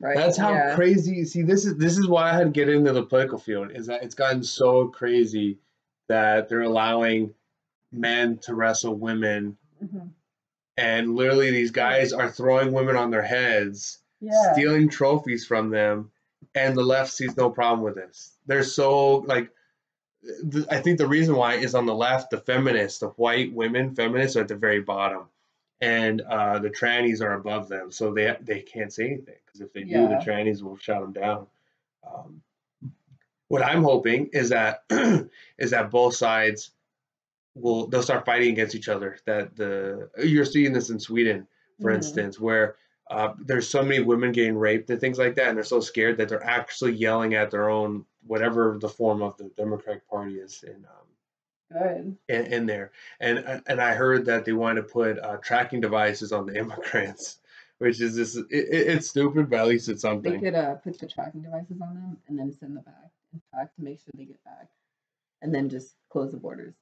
Right. That's how crazy. See, this is why I had to get into the political field. Is that it's gotten so crazy that they're allowing men to wrestle women, and literally these guys are throwing women on their heads, stealing trophies from them, and the left sees no problem with this. They're so like. I think the reason why is on the left, the feminists, the white women feminists are at the very bottom, and the trannies are above them, so they can't say anything because if they do, the trannies will shut them down. What I'm hoping is that both sides they'll start fighting against each other. That you're seeing this in Sweden, for instance, where there's so many women getting raped and things like that, and they're so scared that they're actually yelling at their own whatever the form of the Democratic Party is in there. And I heard that they want to put tracking devices on the immigrants, which is just it's stupid, but at least it's something. They could put the tracking devices on them and then send them back and track to make sure they get back, and then just close the borders.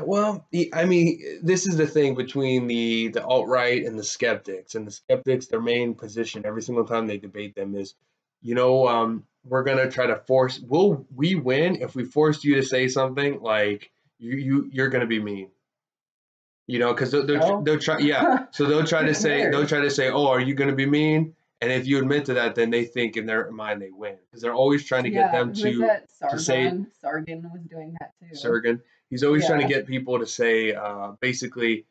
Well, I mean, this is the thing between the alt-right and the skeptics. And the skeptics, their main position every single time they debate them is, we're gonna try to force. Will we win if we forced you to say something like you're gonna be mean? Because they'll try. Yeah, so they'll try to say, oh, are you gonna be mean? And if you admit to that, then they think in their mind they win because they're always trying to get them to say. Sargon was doing that too. Sargon. He's always trying to get people to say, basically,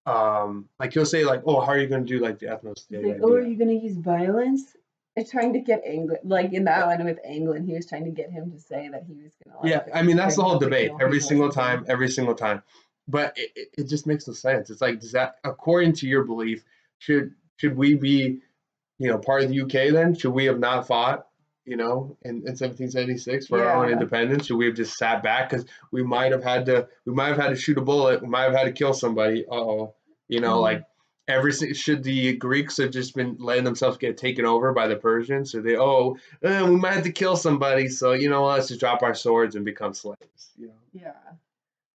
like he'll say, like, "Oh, how are you going to do like the ethnos day?" Like, "Oh, are you going to use violence?" It's trying to get England, like in that one with England, he was trying to get him to say that he was going to. Yeah, I mean that's the whole debate every single time. But it just makes no sense. It's like, does that, according to your belief, should we be, part of the UK then? Should we have not fought? In 1776 for our own independence? Should we have just sat back because we might have had to shoot a bullet, we might have had to kill somebody? Like should the Greeks have just been letting themselves get taken over by the Persians? So we might have to kill somebody, so let's just drop our swords and become slaves.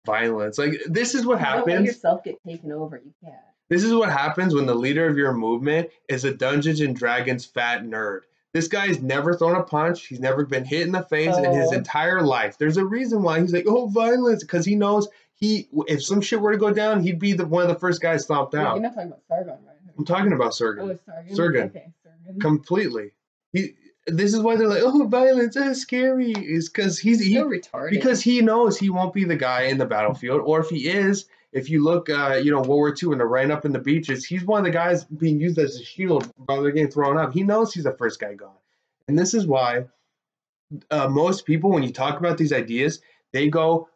Violence, like this is what happens. Don't let yourself get taken over. You can't. This is what happens when the leader of your movement is a Dungeons and Dragons fat nerd. This guy's never thrown a punch. He's never been hit in the face in his entire life. There's a reason why he's like, oh, violence, because he knows if some shit were to go down, he'd be one of the first guys stomped out. You're not talking about Sargon, right? I'm talking about Sargon. Oh, Sargon. Sargon. Okay, Sargon. Completely. This is why they're like, oh, violence, that's scary. Is because he's so retarded. Because he knows he won't be the guy in the battlefield, or if he is. If you look, World War II and they're right up in the beaches, he's one of the guys being used as a shield while they're getting thrown up. He knows he's the first guy gone. And this is why most people, when you talk about these ideas, they go,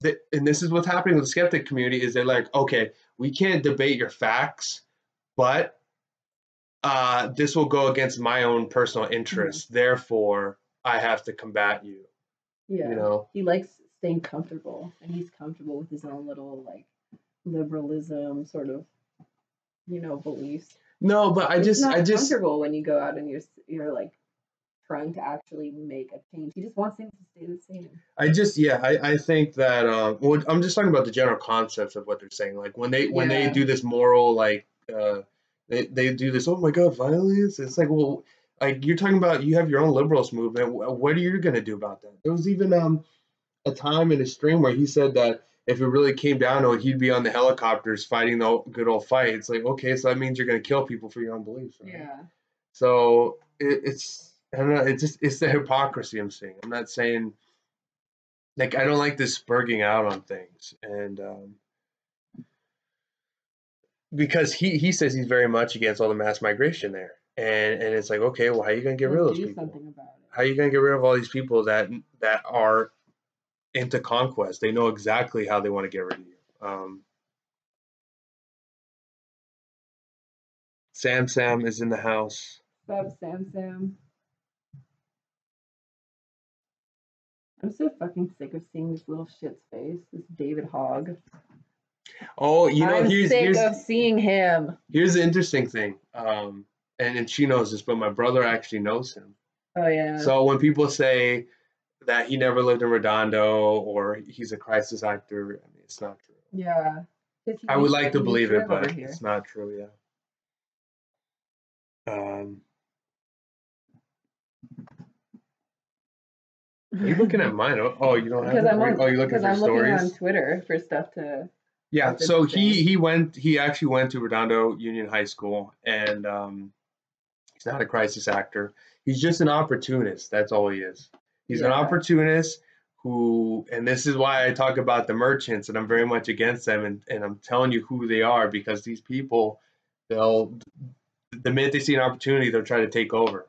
and this is what's happening with the skeptic community, is they're like, okay, we can't debate your facts, but this will go against my own personal interests. Mm-hmm. Therefore, I have to combat you. Yeah. He likes staying comfortable, and he's comfortable with his own little, like, liberalism sort of, beliefs. No, but I just comfortable when you go out and you're like trying to actually make a change. He just wants things to stay the same. I think that I'm just talking about the general concepts of what they're saying. Like when they do this moral, like they do this, oh my god, violence. It's like, well, like you're talking about, you have your own liberals movement. What are you going to do about that? There was even a time in a stream where he said that if it really came down to it, he'd be on the helicopters fighting the good old fight. It's like, okay, so that means you're going to kill people for your own beliefs, right? Yeah. So it's I don't know. It's the hypocrisy I'm seeing. I'm not saying like I don't like this spurging out on things, and because he says he's very much against all the mass migration there, and it's like, okay, well, how are you going to get rid of those Do people? something about it. How are you going to get rid of all these people that are into conquest? They know exactly how they want to get rid of you. Sam is in the house. Stop, Sam. I'm so fucking sick of seeing this little shit's face, this David Hogg. Oh, you know, I'm here's sick of seeing him. here's the interesting thing. And she knows this, but my brother actually knows him. Oh yeah. So when people say that he never lived in Redondo or he's a crisis actor, I mean, it's not true. Yeah. I would like to believe it, but it's not true. Yeah. Are you looking at mine? Oh, you don't have it? Oh, you're looking for stories? I'm looking on Twitter for stuff to. Yeah, so he actually went to Redondo Union High School, and he's not a crisis actor. He's just an opportunist. That's all he is. He's an opportunist who, and this is why I talk about the merchants, and I'm very much against them, and I'm telling you who they are, because these people, the minute they see an opportunity, they'll try to take over.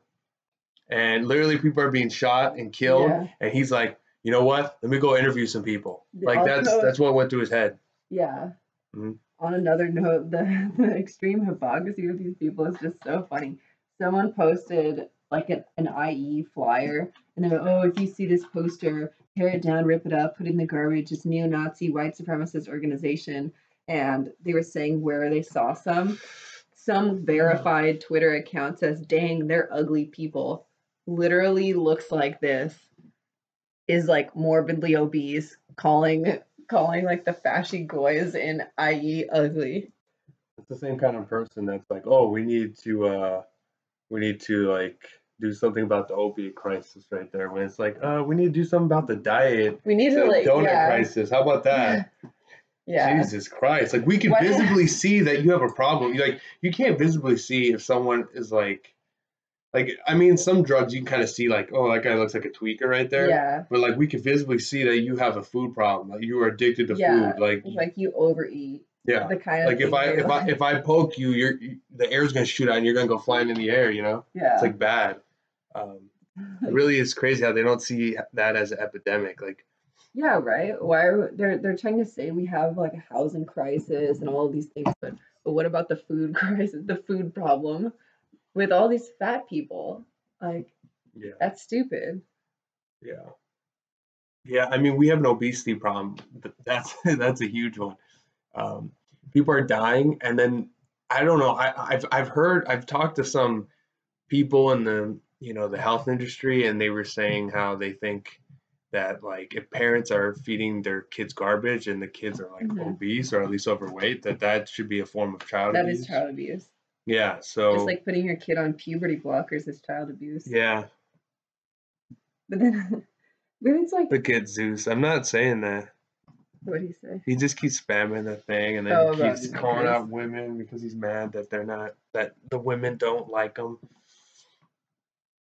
And literally people are being shot and killed, and he's like, you know what? Let me go interview some people. Like that's what went through his head. Yeah. Mm-hmm. On another note, the extreme hypocrisy of these people is just so funny. Someone posted like an IE flyer, and they're like, oh, if you see this poster, tear it down, rip it up, put it in the garbage. It's neo-Nazi, white supremacist organization. And they were saying where they saw some verified Twitter account says, dang, they're ugly people. Literally looks like this. Is like morbidly obese, calling like the fashy goys in IE ugly. It's the same kind of person that's like, oh, we need to like do something about the opiate crisis right there. When it's like, we need to do something about the diet. We need to like donut crisis. How about that? Yeah. Jesus Christ! Like we can visibly see that you have a problem. You can't visibly see if someone is like I mean, some drugs you can kind of see like, oh, that guy looks like a tweaker right there. Yeah. But like we can visibly see that you have a food problem. Like you are addicted to food. Like you overeat. Yeah. The kind of like if I poke you, the air's gonna shoot out and you're gonna go flying in the air. You know. Yeah. It's like bad. It really is crazy how they don't see that as an epidemic. Like. Yeah. Right. Why are they're trying to say we have like a housing crisis and all of these things, but what about the food crisis, the food problem? With all these fat people, like, that's stupid. Yeah. Yeah, I mean, we have an obesity problem. That's a huge one. People are dying, and then I don't know. I've talked to some people in the health industry, and they were saying how they think that like if parents are feeding their kids garbage and the kids are like obese or at least overweight, that should be a form of child abuse. That is child abuse. Yeah, so just like putting your kid on puberty blockers is child abuse. Yeah. But then it's like the kid Zeus. I'm not saying that. What do you say? He just keeps spamming the thing, and then he keeps calling out women because he's mad that the women don't like him.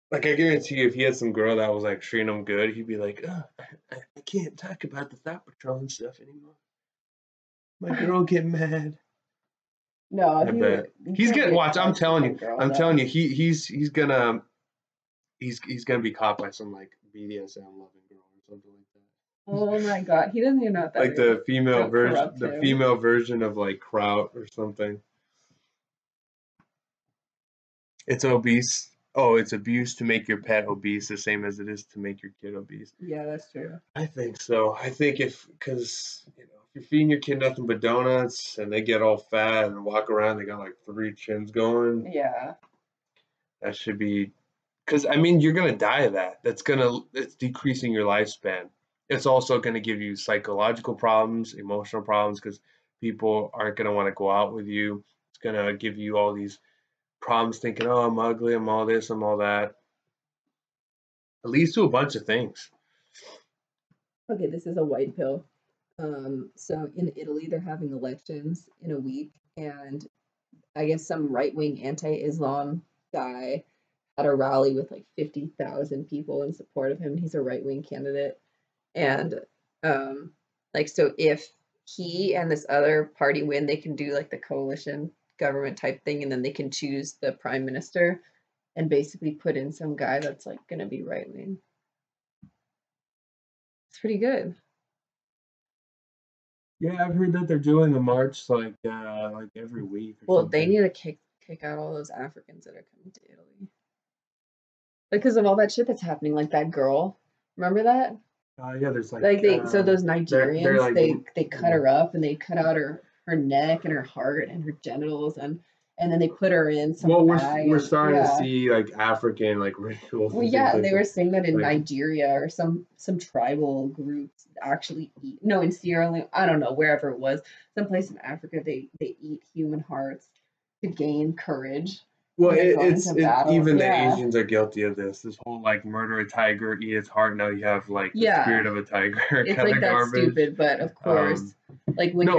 Like I guarantee you, if he had some girl that was like treating him good, he'd be like, I can't talk about the Thought Patrol and stuff anymore. My girl will get mad. No, I bet he's gonna watch. I'm telling you, he's gonna be caught by some like BDSM loving girl or something like that. Oh my god, he doesn't even know that. Like the female version of like Kraut or something. It's obese. Oh, it's abuse to make your pet obese, the same as it is to make your kid obese. Yeah, that's true. I think so. I think because if you're feeding your kid nothing but donuts and they get all fat and walk around, they got like 3 chins going. Yeah. That should be, because I mean you're gonna die of that. It's decreasing your lifespan. It's also gonna give you psychological problems, emotional problems, because people aren't gonna want to go out with you. It's gonna give you all these problems thinking, oh, I'm ugly, I'm all this, I'm all that. It leads to a bunch of things. Okay, this is a white pill. So in Italy, they're having elections in a week, and I guess some right wing anti-Islam guy had a rally with like 50,000 people in support of him. He's a right wing candidate. And um, like, so if he and this other party win, they can do like the coalition government type thing, and then they can choose the prime minister and basically put in some guy that's like going to be right wing. It's pretty good. Yeah, I've heard that they're doing a march like every week or Well, they something. need to kick out all those Africans that are coming to Italy because of all that shit that's happening. Like that girl, remember that? Yeah, there's Like so those they're Nigerians, like they cut her up and they cut out her neck and her heart and her genitals, and then they put her in some well, bag, we're and starting to yeah. see like African like rituals Well, and things yeah, like they that. were saying that in Like, Nigeria or some tribal groups actually eat. No, in Sierra Leone, I don't know, wherever it was, someplace in Africa, they eat human hearts to gain courage well, when they're going it's into battle. even the Yeah, Asians are guilty of this. This whole like murder a tiger, eat its heart. Now you have like the yeah. spirit of a tiger It's kind like of that's garbage. stupid, but of course, Um, like no,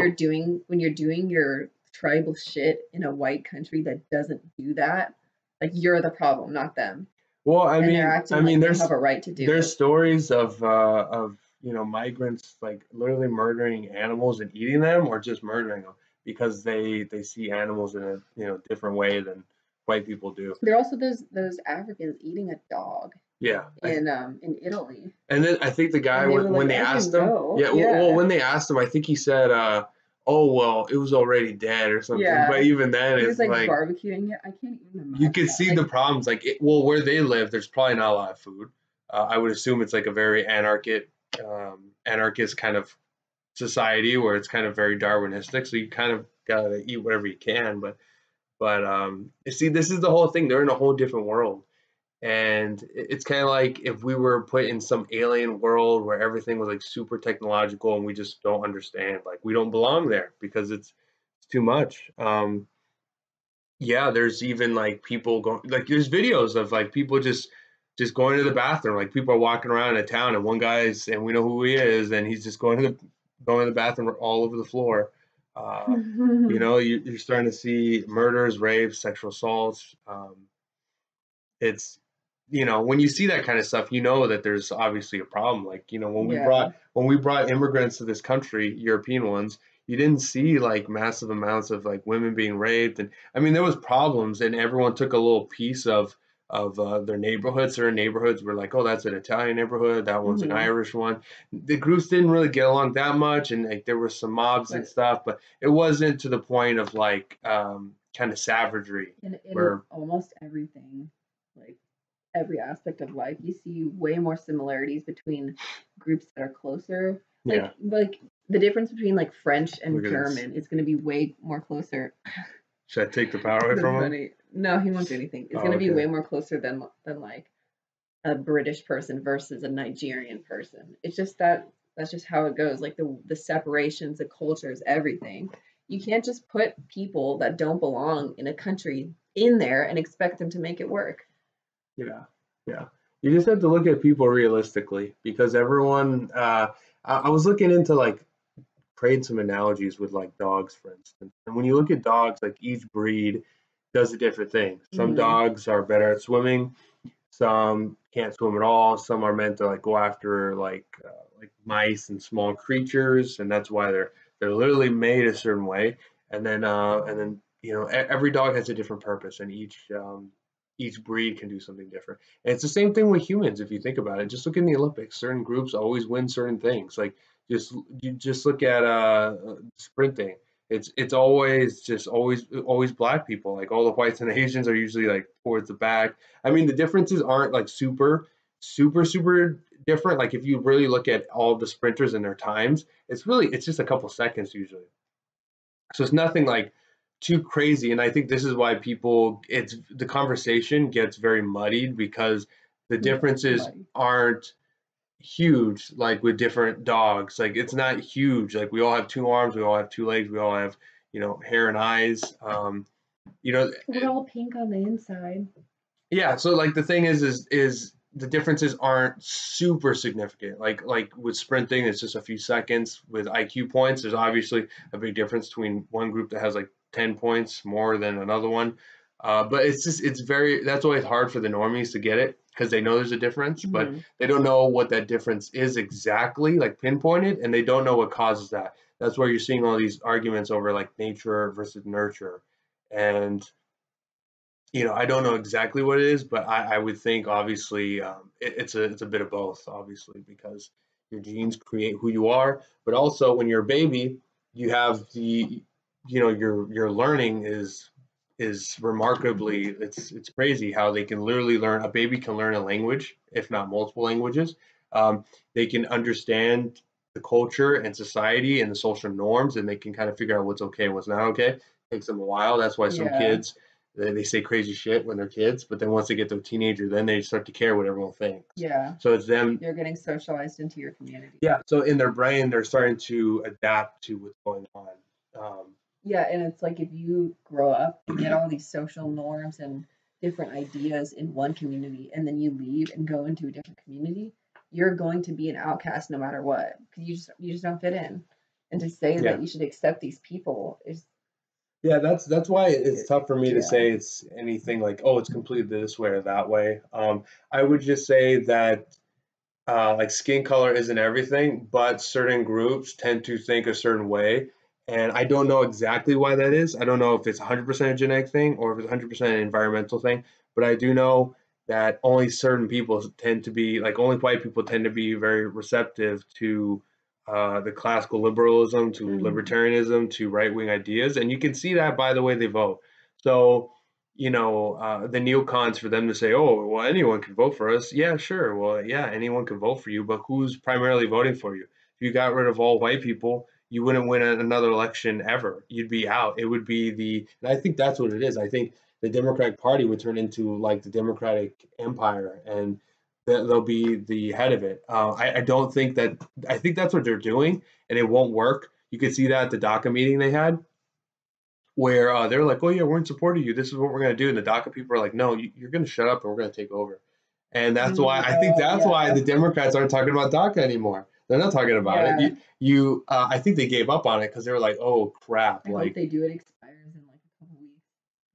when you're doing your tribal shit in a white country that doesn't do that, like you're the problem, not them. well, And they're acting I like mean, they have a right to do there's it. stories of migrants like literally murdering animals and eating them, or just murdering them because they see animals in a different way than white people do. There are also those Africans eating a dog Yeah, in Italy, and then I think the guy and they were when like, they "As you asked him, know, yeah, well yeah, when they asked him, I think he said, "Oh well, it was already dead" or something. But yeah." even then, He was it's like like barbecuing it. I can't even you imagine could that. see the Like, problems. Like, well, where they live, there's probably not a lot of food. I would assume it's like a very anarchist kind of society where it's kind of very Darwinistic. So you kind of gotta eat whatever you can. But you see, this is the whole thing. They're in a whole different world, and it's kind of like if we were put in some alien world where everything was like super technological and we just don't understand. Like we don't belong there because it's too much. Yeah, there's even like people going like there's videos of like people just going to the bathroom. Like people are walking around in a town and one guy's and we know who he is and he's just going to the bathroom all over the floor. Uh, you're starting to see murders, rapes, sexual assaults. It's when you see that kind of stuff, you know that there's obviously a problem. Like when we yeah, brought immigrants to this country, European ones, you didn't see like massive amounts of like women being raped, and I mean there was problems, and everyone took a little piece of their neighborhoods. Certain neighborhoods were like, oh, that's an Italian neighborhood, that one's an hmm Irish one. The groups didn't really get along that much, and like there were some mobs and but stuff, but it wasn't to the point of like kind of savagery in where almost everything, like every aspect of life, you see way more similarities between groups that are closer. yeah. Like the difference between like French Look and at this. German is going to be way more closer. Should I take the power away That's from him? funny. No, he won't do anything. It's going Oh, to be okay. way more closer than like a British person versus a Nigerian person. It's just that's just how it goes. Like the separations, the cultures, everything. You can't just put people that don't belong in a country in there and expect them to make it work. Yeah, yeah. You just have to look at people realistically because everyone. I was looking into like creating some analogies with like dogs, for instance. And when you look at dogs, like each breed does a different thing. Some Hmm. dogs are better at swimming. Some can't swim at all. Some are meant to like go after like mice and small creatures, and that's why they're literally made a certain way. And then every dog has a different purpose, and each breed can do something different. And it's the same thing with humans if you think about it. Just look in the Olympics. Certain groups always win certain things. Like you just look at sprinting. It's always just always black people. Like all the whites and Asians are usually like towards the back. I mean, the differences aren't like super different. Like if you really look at all of the sprinters and their times, it's just a couple seconds usually. So it's nothing like too crazy. And I think this is why it's the conversation gets very muddied because the Yeah, differences muddy. aren't huge like with different dogs. Like it's not huge. Like we all have two arms, we all have two legs, we all have hair and eyes. you know We're all pink on the inside. yeah, so like the thing is the differences aren't super significant. Like with sprinting, it's just a few seconds. With IQ points, there's obviously a big difference between one group that has like 10 points more than another one. But it's very, that's why it's hard for the normies to get it, because they know there's a difference, but Mm-hmm. they don't know what that difference is exactly, like pinpointed, and they don't know what causes that. That's where you're seeing all these arguments over like nature versus nurture. And I don't know exactly what it is, but I would think obviously it's a bit of both, obviously, because your genes create who you are, but also when you're a baby, you have your learning is remarkably, it's crazy how they can literally learn. A baby can learn a language, if not multiple languages. They can understand the culture and society and the social norms, and they can kind of figure out what's okay and what's not okay. It takes them a while. That's why some Yeah. kids, they say crazy shit when they're kids, but then once they get to a teenager, then they start to care what everyone thinks. Yeah. So it's them. You're getting socialized into your community. Yeah. So in their brain, they're starting to adapt to what's going on. Yeah, and it's like if you grow up and get all these social norms and different ideas in one community, and then you leave and go into a different community, you're going to be an outcast no matter what, because you just don't fit in. And to say Yeah. that you should accept these people is Yeah, that's why it's tough for me to Yeah. say it's anything like, oh, it's completely this way or that way. I would just say that like skin color isn't everything, but certain groups tend to think a certain way. And I don't know exactly why that is. I don't know if it's 100% a genetic thing or if it's 100% an environmental thing, but I do know that only certain people tend to be, like only white people tend to be very receptive to the classical liberalism, to libertarianism, to right-wing ideas. And you can see that by the way they vote. So, the neocons, for them to say, oh, well, anyone can vote for us. Yeah, sure. Well, yeah, anyone can vote for you, but who's primarily voting for you? If you got rid of all white people, you wouldn't win another election ever. You'd be out. It would be and I think that's what it is. I think the Democratic Party would turn into like the Democratic Empire, and they'll be the head of it. I don't think that, I think that's what they're doing, and it won't work. You could see that at the DACA meeting they had, where they're like, "Oh yeah, we're in support of you. This is what we're going to do," and the DACA people are like, "No, you're going to shut up, and we're going to take over." And that's why I think that's why the Democrats aren't talking about DACA anymore. They're not talking about it. I think they gave up on it because they were like, "Oh crap!" I hope they do. It expires in like a couple weeks.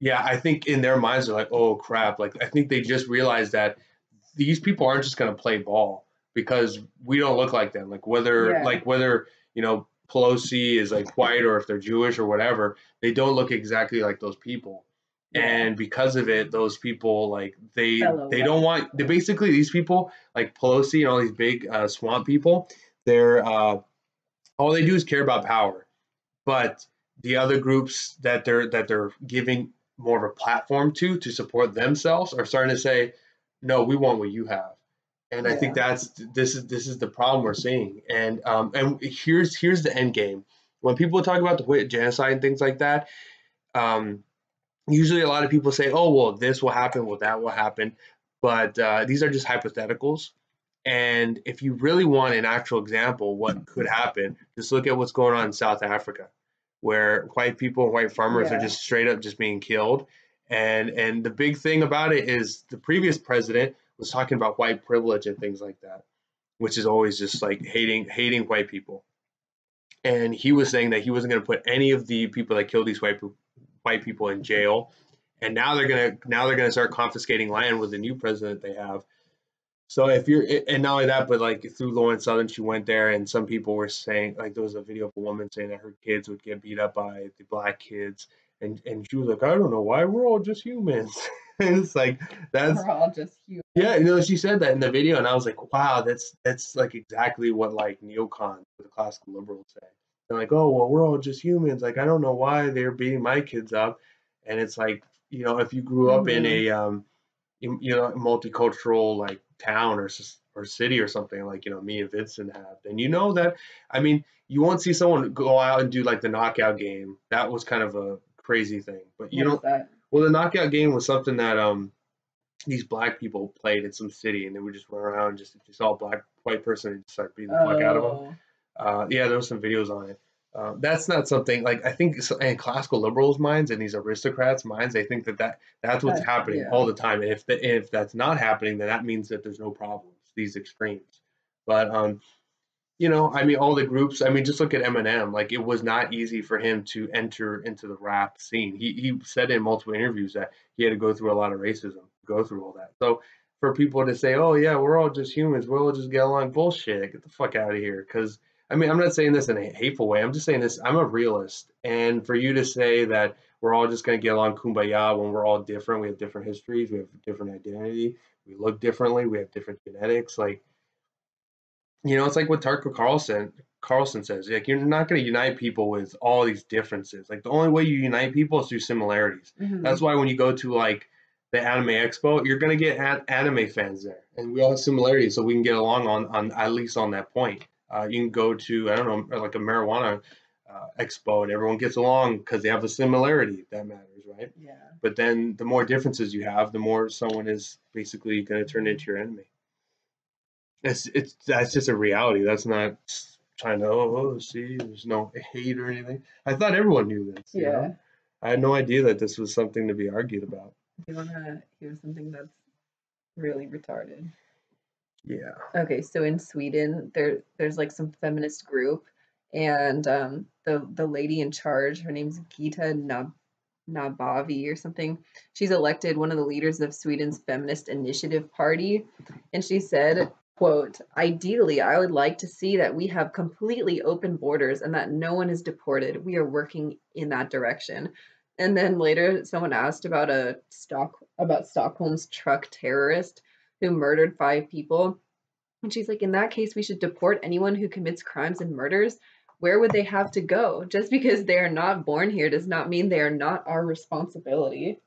Yeah, I think in their minds they're like, "Oh crap!" Like I think they just realized that these people aren't just going to play ball because we don't look like them. Like whether Pelosi is like white or if they're Jewish or whatever, they don't look exactly like those people. Yeah. And because of it, those people like they Fellow they white don't want, they basically, these people like Pelosi and all these big swamp people, they're all they do is care about power. But the other groups that they're giving more of a platform to support themselves are starting to say, no, we want what you have. And I think this is the problem we're seeing. And here's the end game. When people talk about the genocide and things like that, um, usually a lot of people say, oh well, this will happen, well that will happen, but these are just hypotheticals. And if you really want an actual example what could happen, just look at what's going on in South Africa, where white people, white farmers are just straight up just being killed. And the big thing about it is the previous president was talking about white privilege and things like that, which is always just like hating white people. And he was saying that he wasn't going to put any of the people that killed these white people in jail. And now they're gonna start confiscating land with the new president they have. So if you're, and not only that, but like through Lauren Southern, she went there, and some people were saying, like there was a video of a woman saying that her kids would get beat up by the black kids, and she was like, I don't know why, we're all just humans. And it's like we're all just humans. Yeah, she said that in the video, and I was like, wow, that's like exactly what like neocons, the classical liberals say. They're like, oh well, we're all just humans. Like I don't know why they're beating my kids up, and it's like, if you grew up in a multicultural like town or city or something like me and Vincent have, then that, I mean, you won't see someone go out and do like the knockout game. That was kind of a crazy thing, but well, the knockout game was something that these black people played in some city, and they would just run around and just, if you saw a white person and just start beating the fuck out of them. Yeah, there was some videos on it. That's not something like I think in classical liberals' minds and these aristocrats' minds, they think that's what's happening Yeah. all the time. And if that's not happening, then that means that there's no problems. These extremes, but I mean, all the groups. I mean, just look at Eminem. Like, it was not easy for him to enter into the rap scene. He said in multiple interviews that he had to go through a lot of racism, go through all that. So for people to say, "Oh yeah, we're all just humans, we'll all just get along," bullshit. Get the fuck out of here. Because I mean, I'm not saying this in a hateful way. I'm just saying this. I'm a realist, and for you to say that we're all just gonna get along kumbaya when we're all different, we have different histories, we have different identity, we look differently, we have different genetics, like it's like what Tucker Carlson says. Like, you're not going to unite people with all these differences. Like, the only way you unite people is through similarities. That's why when you go to like the Anime Expo, you're going to get anime fans there, and we all have similarities, so we can get along on at least on that point. You can go to, I don't know, like a marijuana expo, and everyone gets along because they have a similarity that matters, right? Yeah. But then the more differences you have, the more someone is basically going to turn into your enemy. It's that's just a reality. That's not trying to see. There's no hate or anything. I thought everyone knew this. Yeah. I had no idea that this was something to be argued about. Do you want to hear something that's really retarded? Yeah. Okay, so in Sweden, there's like some feminist group, and the lady in charge, her name's Gita Nabavi or something. She's elected one of the leaders of Sweden's Feminist Initiative Party, and she said, quote, "Ideally, I would like to see that we have completely open borders and that no one is deported. We are working in that direction." And then later, someone asked about Stockholm's truck terrorist who murdered 5 people. And she's like, in that case, we should deport anyone who commits crimes and murders. Where would they have to go? Just because they are not born here does not mean they are not our responsibility.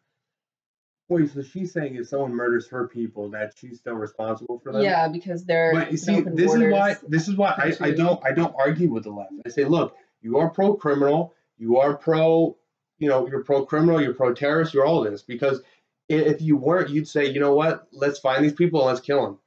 Wait, so she's saying if someone murders her people, that she's still responsible for them? Yeah, because they're. But you see, this is why I don't argue with the left. I say, look, you are pro criminal, you are pro, you're pro criminal, you're pro terrorist, you're all this. Because if you weren't, you'd say, you know what, let's find these people and let's kill them,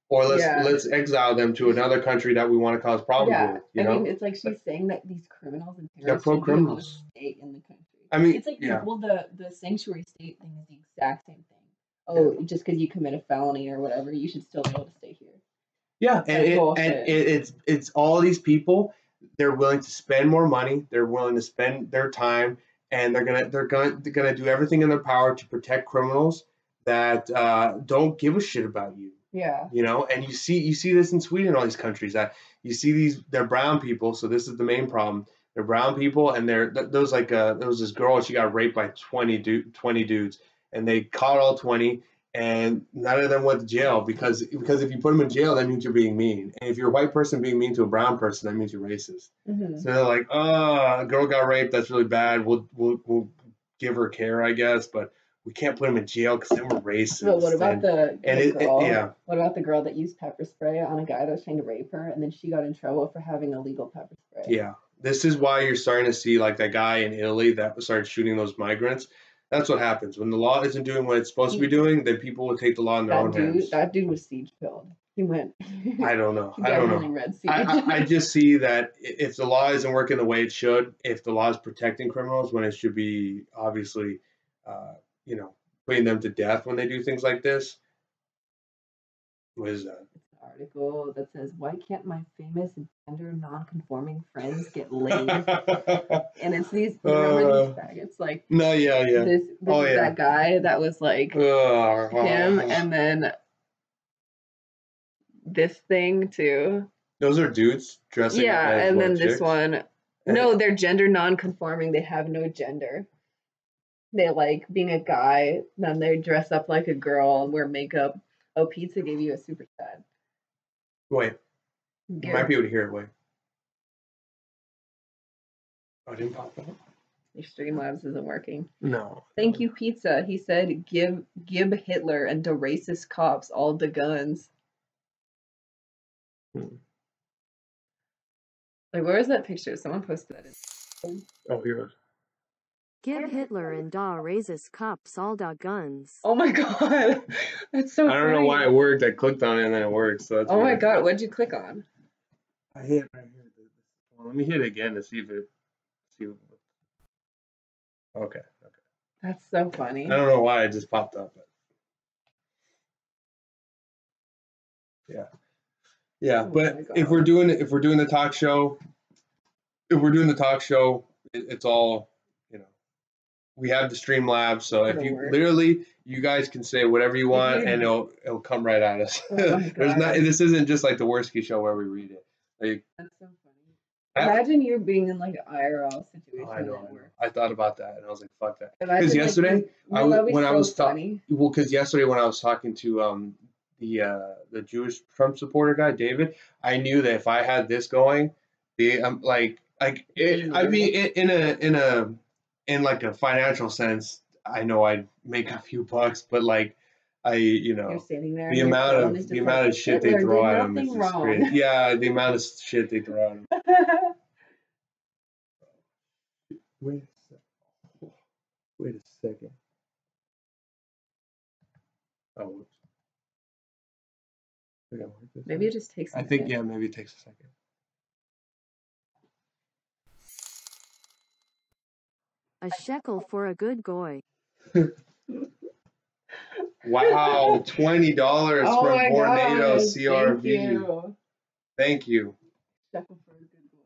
or let's exile them to another country that we want to cause problems with. I mean, it's like she's saying that these criminals and they're terrorists pro should be able to criminals. stay in the country. I mean, it's like the sanctuary state thing is the exact same thing. Oh, just because you commit a felony or whatever, you should still be able to stay here. Yeah, and it's all these people. They're willing to spend more money. They're willing to spend their time, and they're gonna do everything in their power to protect criminals that don't give a shit about you. Yeah. And you see this in Sweden, all these countries that you see they're brown people. So this is the main problem. They're brown people, and there was this girl. She got raped by 20 dudes, and they caught all 20. And none of them went to jail because if you put them in jail, that means you're being mean. And if you're a white person being mean to a brown person, that means you're racist. So they're like, oh, a girl got raped. That's really bad. We'll give her care, I guess, but we can't put them in jail because then we're racist. But what about the girl? What about the girl that used pepper spray on a guy that was trying to rape her, and then she got in trouble for having illegal pepper spray? Yeah, this is why you're starting to see like that guy in Italy that started shooting those migrants. That's what happens when the law isn't doing what it's supposed to be doing. Then people will take the law in their own hands. That dude was siege pilled. He went. I don't know. Read siege. I just see that if the law isn't working the way it should, if the law is protecting criminals when it should be obviously, putting them to death when they do things like this. What is that? Article that says, "Why can't my famous gender non-conforming friends get laid?" And it's these faggots like this is that guy that was like him, and then this thing too. Those are dudes dressing up as and then this one. No, they're gender non-conforming. They have no gender. They like being a guy, then they dress up like a girl and wear makeup. Oh, Pizza gave you a super chat. Wait. You might be able to hear it. Wait. Oh, it didn't pop up? Your Streamlabs isn't working. No. Thank you, Pizza. He said, give Hitler and the racist cops all the guns. Like, where is that picture? Someone posted that. Oh, here it is. Give Hitler and da racist cops all da guns. Oh my god. That's so I don't know why it worked. I clicked on it and then it worked. So that's my god, what'd you click on? I hit right here. Well, let me hit it again to see if it you. Okay. That's so funny. I don't know why it just popped up. But yeah. Yeah, Oh but my if God. we're doing the talk show, it's all, you know, we have the Streamlabs, so if It'll you work. literally, you guys can say whatever you want, you- and it'll come right at us. Oh my There's not. God. This isn't just like the Worski show where we read it. Like, That's so funny. Imagine you being in like an IRL situation I know. at work. I thought about that, and I was like, "Fuck that." Imagine, Because yesterday, that'd be when I so was funny. because yesterday when I was talking to the Jewish Trump supporter guy, David, I knew that if I had this going, I mean, in like a financial sense, I know I'd make a few bucks, but like You're standing there. the and your amount phone of is the just amount like, of shit they Hitler throw did at him is nothing just wrong. crazy. Yeah, the amount of shit they throw at him. Wait a second. Wait a second. Oh, whoops. I gotta work this Maybe out. it just takes. I think, yeah, maybe it takes a second. A shekel for a good goy. Wow, $20 Oh from my Vornado gosh, CRV. Thank you. Thank you. Shekel for a good boy.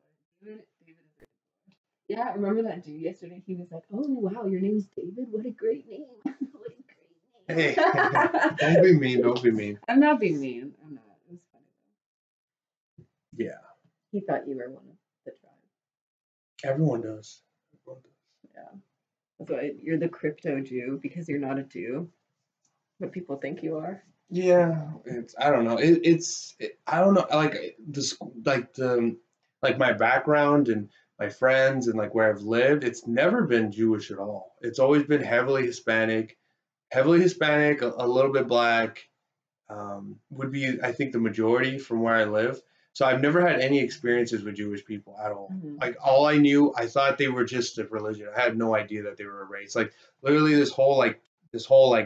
David is a good boy. Yeah, I remember that dude yesterday. He was like, "Oh wow, your name's David. What a great name! What a great Hey, name." don't be mean. Don't be mean. I'm not being mean. I'm not. It was funny though. Yeah, He thought you were one of the tribe. everyone does. Everyone does. Yeah. That's why you're the crypto Jew because you're not a Jew, but people think you are. Yeah, I don't know. I don't know. Like my background and my friends and like where I've lived, it's never been Jewish at all. It's always been heavily Hispanic, a little bit black. Would be, I think, the majority from where I live. So I've never had any experiences with Jewish people at all. Mhm. Like all I knew, I thought they were just a religion. I had no idea that they were a race. Like literally this whole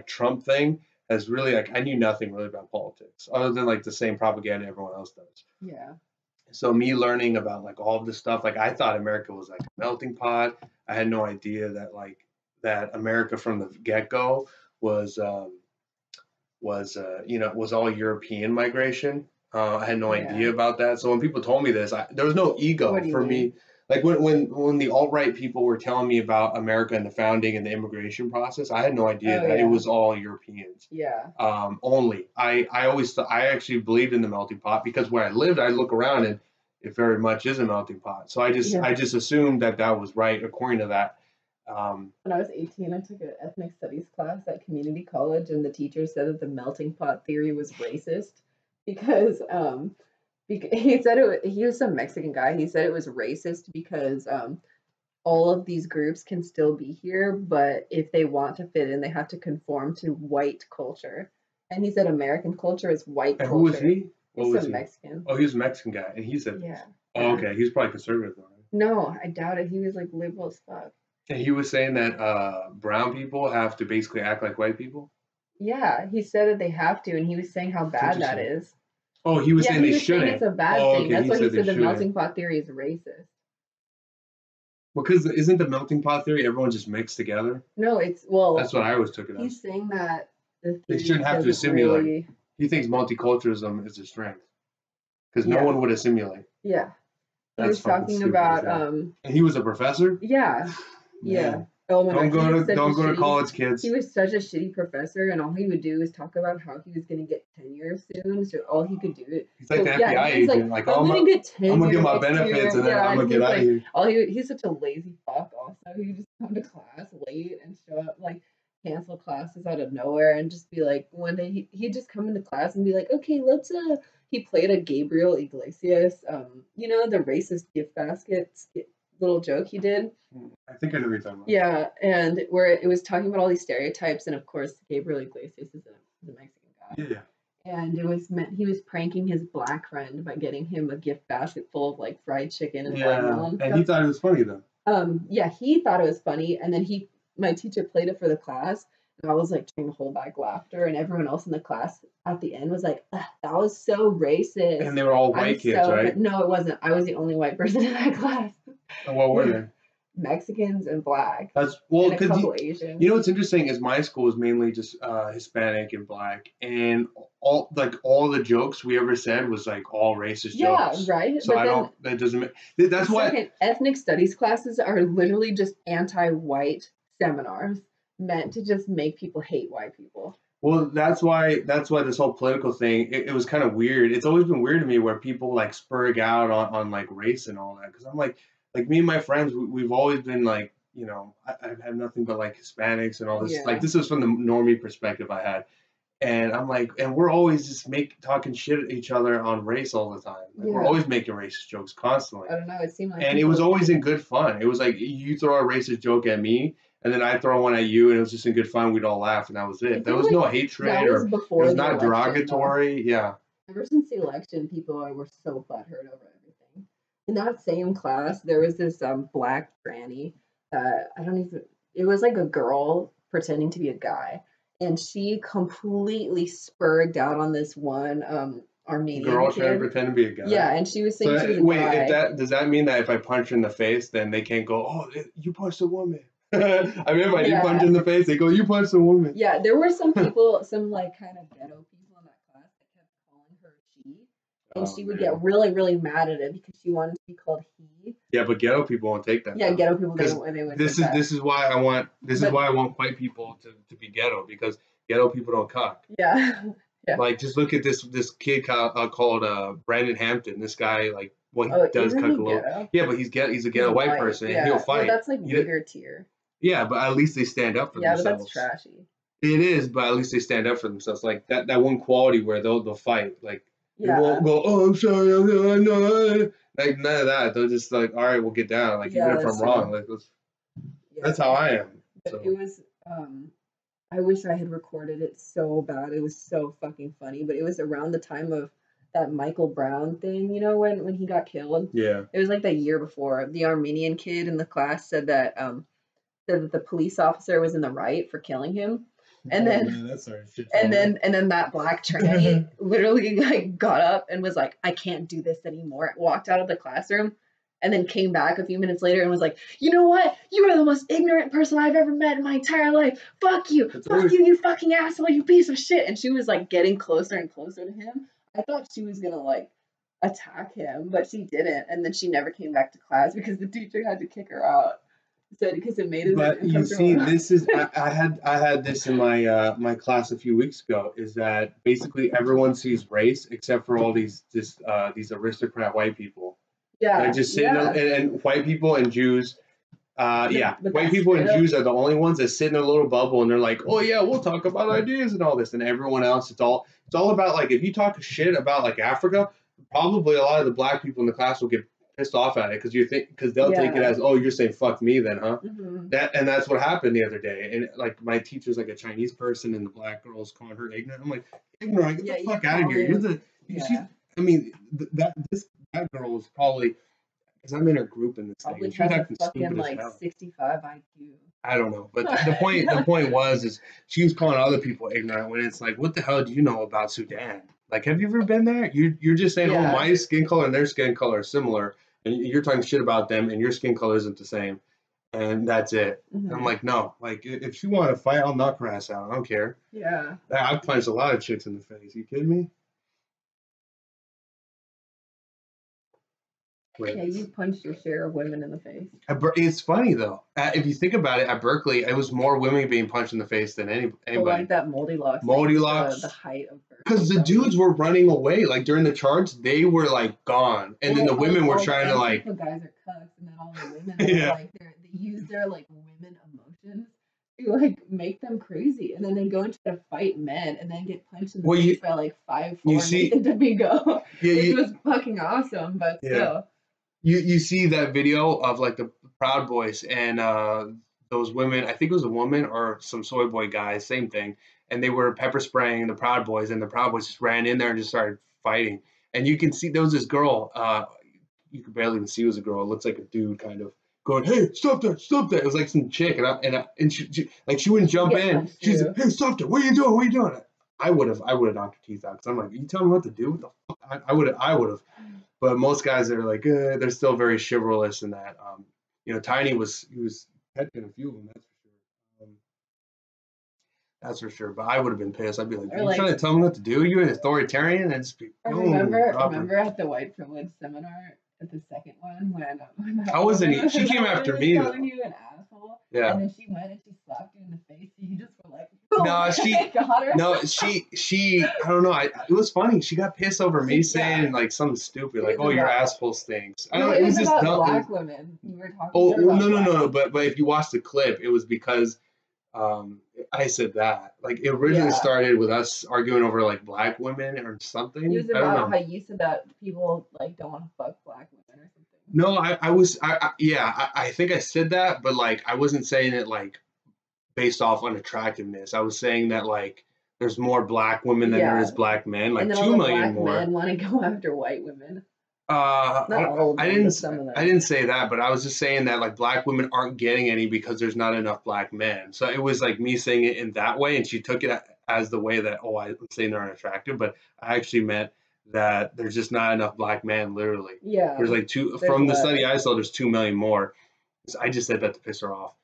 Trump thing has really, like, I knew nothing really about politics other than like the same propaganda everyone else does. Yeah. So me learning about like all of this stuff, like I thought America was like a melting pot. I had no idea that America from the get-go was was all European migration. I had no idea about that. So when people told me this, there was no ego What do you for me. mean? Like when the alt-right people were telling me about America and the founding and the immigration process, I had no idea Oh, that yeah. it was all Europeans. Yeah. Only. I actually believed in the melting pot because where I lived, I look around and it very much is a melting pot. So I just assumed that was right according to that. When I was 18, I took an ethnic studies class at community college, and the teacher said that the melting pot theory was racist because he said he was some Mexican guy. He said it was racist because all of these groups can still be here, but if they want to fit in, they have to conform to white culture. And he said American culture is white And culture. who was he? What He's was some he? Mexican. Oh, he was a Mexican guy, and he said, Yeah. "Oh, okay, he was probably conservative, though." Right? No, I doubt it. He was like liberal as fuck. And he was saying that brown people have to basically act like white people. Yeah, he said that they have to, and he was saying how bad that Interesting. is. Oh, he was saying he they was saying shouldn't. it's a bad Oh, thing. okay, That's he why he said they said the shouldn't. melting pot theory is racist. Because isn't the melting pot theory everyone just mixed together? No, it's That's what I always took it as. he's saying that the They theory shouldn't have to doesn't assimilate. really. He thinks multiculturalism is a strength because no Yeah. one would assimilate. Yeah, he That's was fucking talking stupid about as hell. And he was a professor. yeah. Man. Oh my Don't God, go to college, kids. He was such a shitty professor, and all he would do is talk about how he was gonna get tenure soon. So all he could do it. He's like the FBI he's agent. Like, I'm gonna get tenure. I'm gonna get my next benefits year. and then I'm gonna get out of here. He's such a lazy fuck. Also, he would just come to class late and show up cancel classes out of nowhere and just be like, one day he'd just come into class and be like, okay, let's he played a Gabriel Iglesias, the racist gift baskets little joke he did. I think I know what you're talking about. Yeah, and where it was talking about all these stereotypes, and of course Gabriel Iglesias is a Mexican guy. Yeah. And it was meant he was pranking his black friend by getting him a gift basket full of fried chicken and watermelon. And he thought it was funny though. Yeah, he thought it was funny, and then my teacher played it for the class, and I was trying to hold back laughter, and everyone else in the class at the end was like, that was so racist. And they were all white kids, right? No, it wasn't. I was the only white person in that class. And what were they? Mexicans and black, That's and a because couple Asians. you know what's interesting is my school is mainly just Hispanic and black, and all the jokes we ever said was like all racist Yeah, jokes. right. So But I then don't. That doesn't. That's why. second, ethnic studies classes are literally just anti-white seminars meant to just make people hate white people. Well, that's why this whole political thing it was kind of weird. It's always been weird to me where people like spurg out on like race and all that because I'm like me and my friends we've always been like I've had nothing but like Hispanics and all this Yeah. like this was from the normie perspective I had and I'm like and we're always just talking shit at each other on race all the time. Like, we're Yeah. always making racist jokes constantly. I don't know. It seemed like And it was always in good fun. It was like you throw a racist joke at me, and then I throw one at you, and it was just in good fun. We'd all laugh, and that was it. I There feel was like no hatred that was or it before was the not election, though. derogatory. Yeah. Ever since the election, people were so butthurt over everything. In that same class, there was this black granny. I don't even. It was like a girl pretending to be a guy, and she completely spurred out on this one Armenian Girl trying to kid. pretend to be a guy. Yeah, and she was saying she was a wait, guy. if does that mean that if I punch her in the face, then they can't go, oh, you punched a woman? I mean, if I do punch her in the face, they go, you punched a woman. Yeah, there were some people, some like kind of ghetto people in that class that kept calling her she, and she would get really, really mad at it because she wanted to be called he. Yeah, but ghetto people won't take that. Yeah, though. ghetto people they 'Cause wouldn't This take is that. this is why I want white people to be ghetto because ghetto people don't cock. Yeah. Yeah. Like just look at this kid called Brandon Hampton. This guy like he does isn't cuck he a little. ghetto? Yeah, but he's a ghetto white person and he'll fight. Yeah, that's like You- bigger tier. Yeah, but at least they stand up for Yeah, but themselves. that's trashy. It is, but at least they stand up for themselves. Like that one quality where they'll fight. Like they Yeah. won't go, oh, I'm sorry, no. Like none of that. They'll just like, all right, we'll get down. Like Yeah, even if I'm that's wrong, true. like Yeah. that's how I am. But So. it was I wish I had recorded it so bad. It was so fucking funny. But it was around the time of that Michael Brown thing, you know, when he got killed. Yeah. It was like the year before. The Armenian kid in the class said that the police officer was in the right for killing him. And then man, that's our shit. and then that black tranny literally like got up and was like, I can't do this anymore. Walked out of the classroom and then came back a few minutes later and was like, you know what? You are the most ignorant person I've ever met in my entire life. Fuck you. Fuck you, you fucking asshole, you piece of shit. And she was like getting closer and closer to him. I thought she was gonna like attack him, but she didn't. And then she never came back to class because the teacher had to kick her out. Said because it made it. But you see, this is I had this in my my class a few weeks ago. Is that basically everyone sees race except for all these aristocrat white people. Yeah. Like just sitting and white people and Jews. But White people and Jews are the only ones that sit in a little bubble and they're like, oh yeah, we'll talk about ideas and all this. And everyone else, it's all about like if you talk shit about like Africa, probably a lot of the black people in the class will get pissed off at it because they'll take it as, oh, you're saying fuck me then, huh? Mm-hmm. That's what happened the other day. And like my teacher's like a Chinese person and the black girl's calling her ignorant. I'm like, ignorant, get the fuck out of here. I mean, that girl was probably, because I'm in her group in this probably thing. She was has acting a fucking stupid like as hell. 65 IQ. I don't know, but the point was she was calling other people ignorant when it's like, what the hell do you know about Sudan? Like, have you ever been there? You're just saying, oh, my skin color and their skin color are similar, and you're talking shit about them, and your skin color isn't the same, and that's it. Mm-hmm. I'm like, no, like if she want to fight, I'll knock her ass out. I don't care. Yeah. I've punched a lot of chicks in the face. You kidding me? Yeah, you punched your share of women in the face. It's funny though. If you think about it, at Berkeley, it was more women being punched in the face than anybody. So like that Moldy Locks. The height of Berkeley. Because the dudes were running away. Like during the charge, they were like gone, and then the women were trying to like. The guys are cucks, and then all the women are like they use their like women emotions to like make them crazy, and then they go into to fight men, and then get punched in the face by like 5'4" Nathan Domingo. It was fucking awesome, but still. You see that video of like the Proud Boys and those women, I think it was a woman or some soy boy guys, same thing, and they were pepper spraying the Proud Boys, and the Proud Boys just ran in there and just started fighting. And you can see there was this girl, you could barely even see it was a girl, it looks like a dude kind of going, hey, stop that. It was like some chick, and she wouldn't jump in. She's like, hey, stop that, what are you doing? I would have knocked her teeth out because I'm like, you tell me what to do? What the fuck? I would have. But most guys are like, they're still very chivalrous in that. Tiny he was catching a few of them. That's for sure. But I would have been pissed. I'd be like, Or "You like, trying to tell me what to do? You're an authoritarian?" And just be I boom, remember drop her. remember at the white privilege seminar at the second one when that I wasn't. woman- She came that after woman me was though. calling you an asshole, Yeah. and then she went and she slapped you in the face. And you just were like, No, got her. No, she. I don't know. It was funny. She got pissed over me saying like something stupid, It like, was "Oh, your about- asshole stinks." I No, don't. it It was was just about dumb. black women. You were talking. Oh, to her about no, black women. but if you watch the clip, it was because I said that. Like it originally Yeah. started with us arguing over like black women or something. It was I don't about know. how you said that people like don't want to fuck black women or something. No, I think I said that, but like I wasn't saying it like based off unattractiveness. I was saying that like there's more black women than there Yeah. is black men, like And then 2 all the million black more. men want to go after white women. Not all of I them, didn't but some of them. I didn't say that, but I was just saying that like black women aren't getting any because there's not enough black men. So it was like me saying it in that way, and she took it as the way that I'm saying they're unattractive, but I actually meant that there's just not enough black men. Literally, Yeah. there's like There's from the less. study I saw, there's 2 million more. So I just said that to piss her off.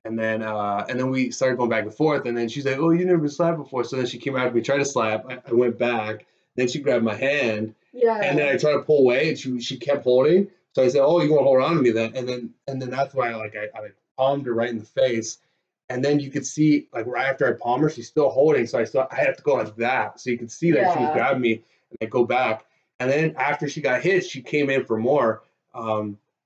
And then we started going back and forth, and then she's like, "Oh, you never been slapped before." So then she came after me, tried to slap. I went back. Then she grabbed my hand, Yeah. and then I tried to pull away, and she kept holding. So I said, "Oh, you want to hold on to me then?" And then that's why I palmed her right in the face. And then you could see like right after I palmed her, she's still holding. So I had to go like that, so you could see that she was Yeah. grabbing me, and I go back. And then after she got hit, she came in for more.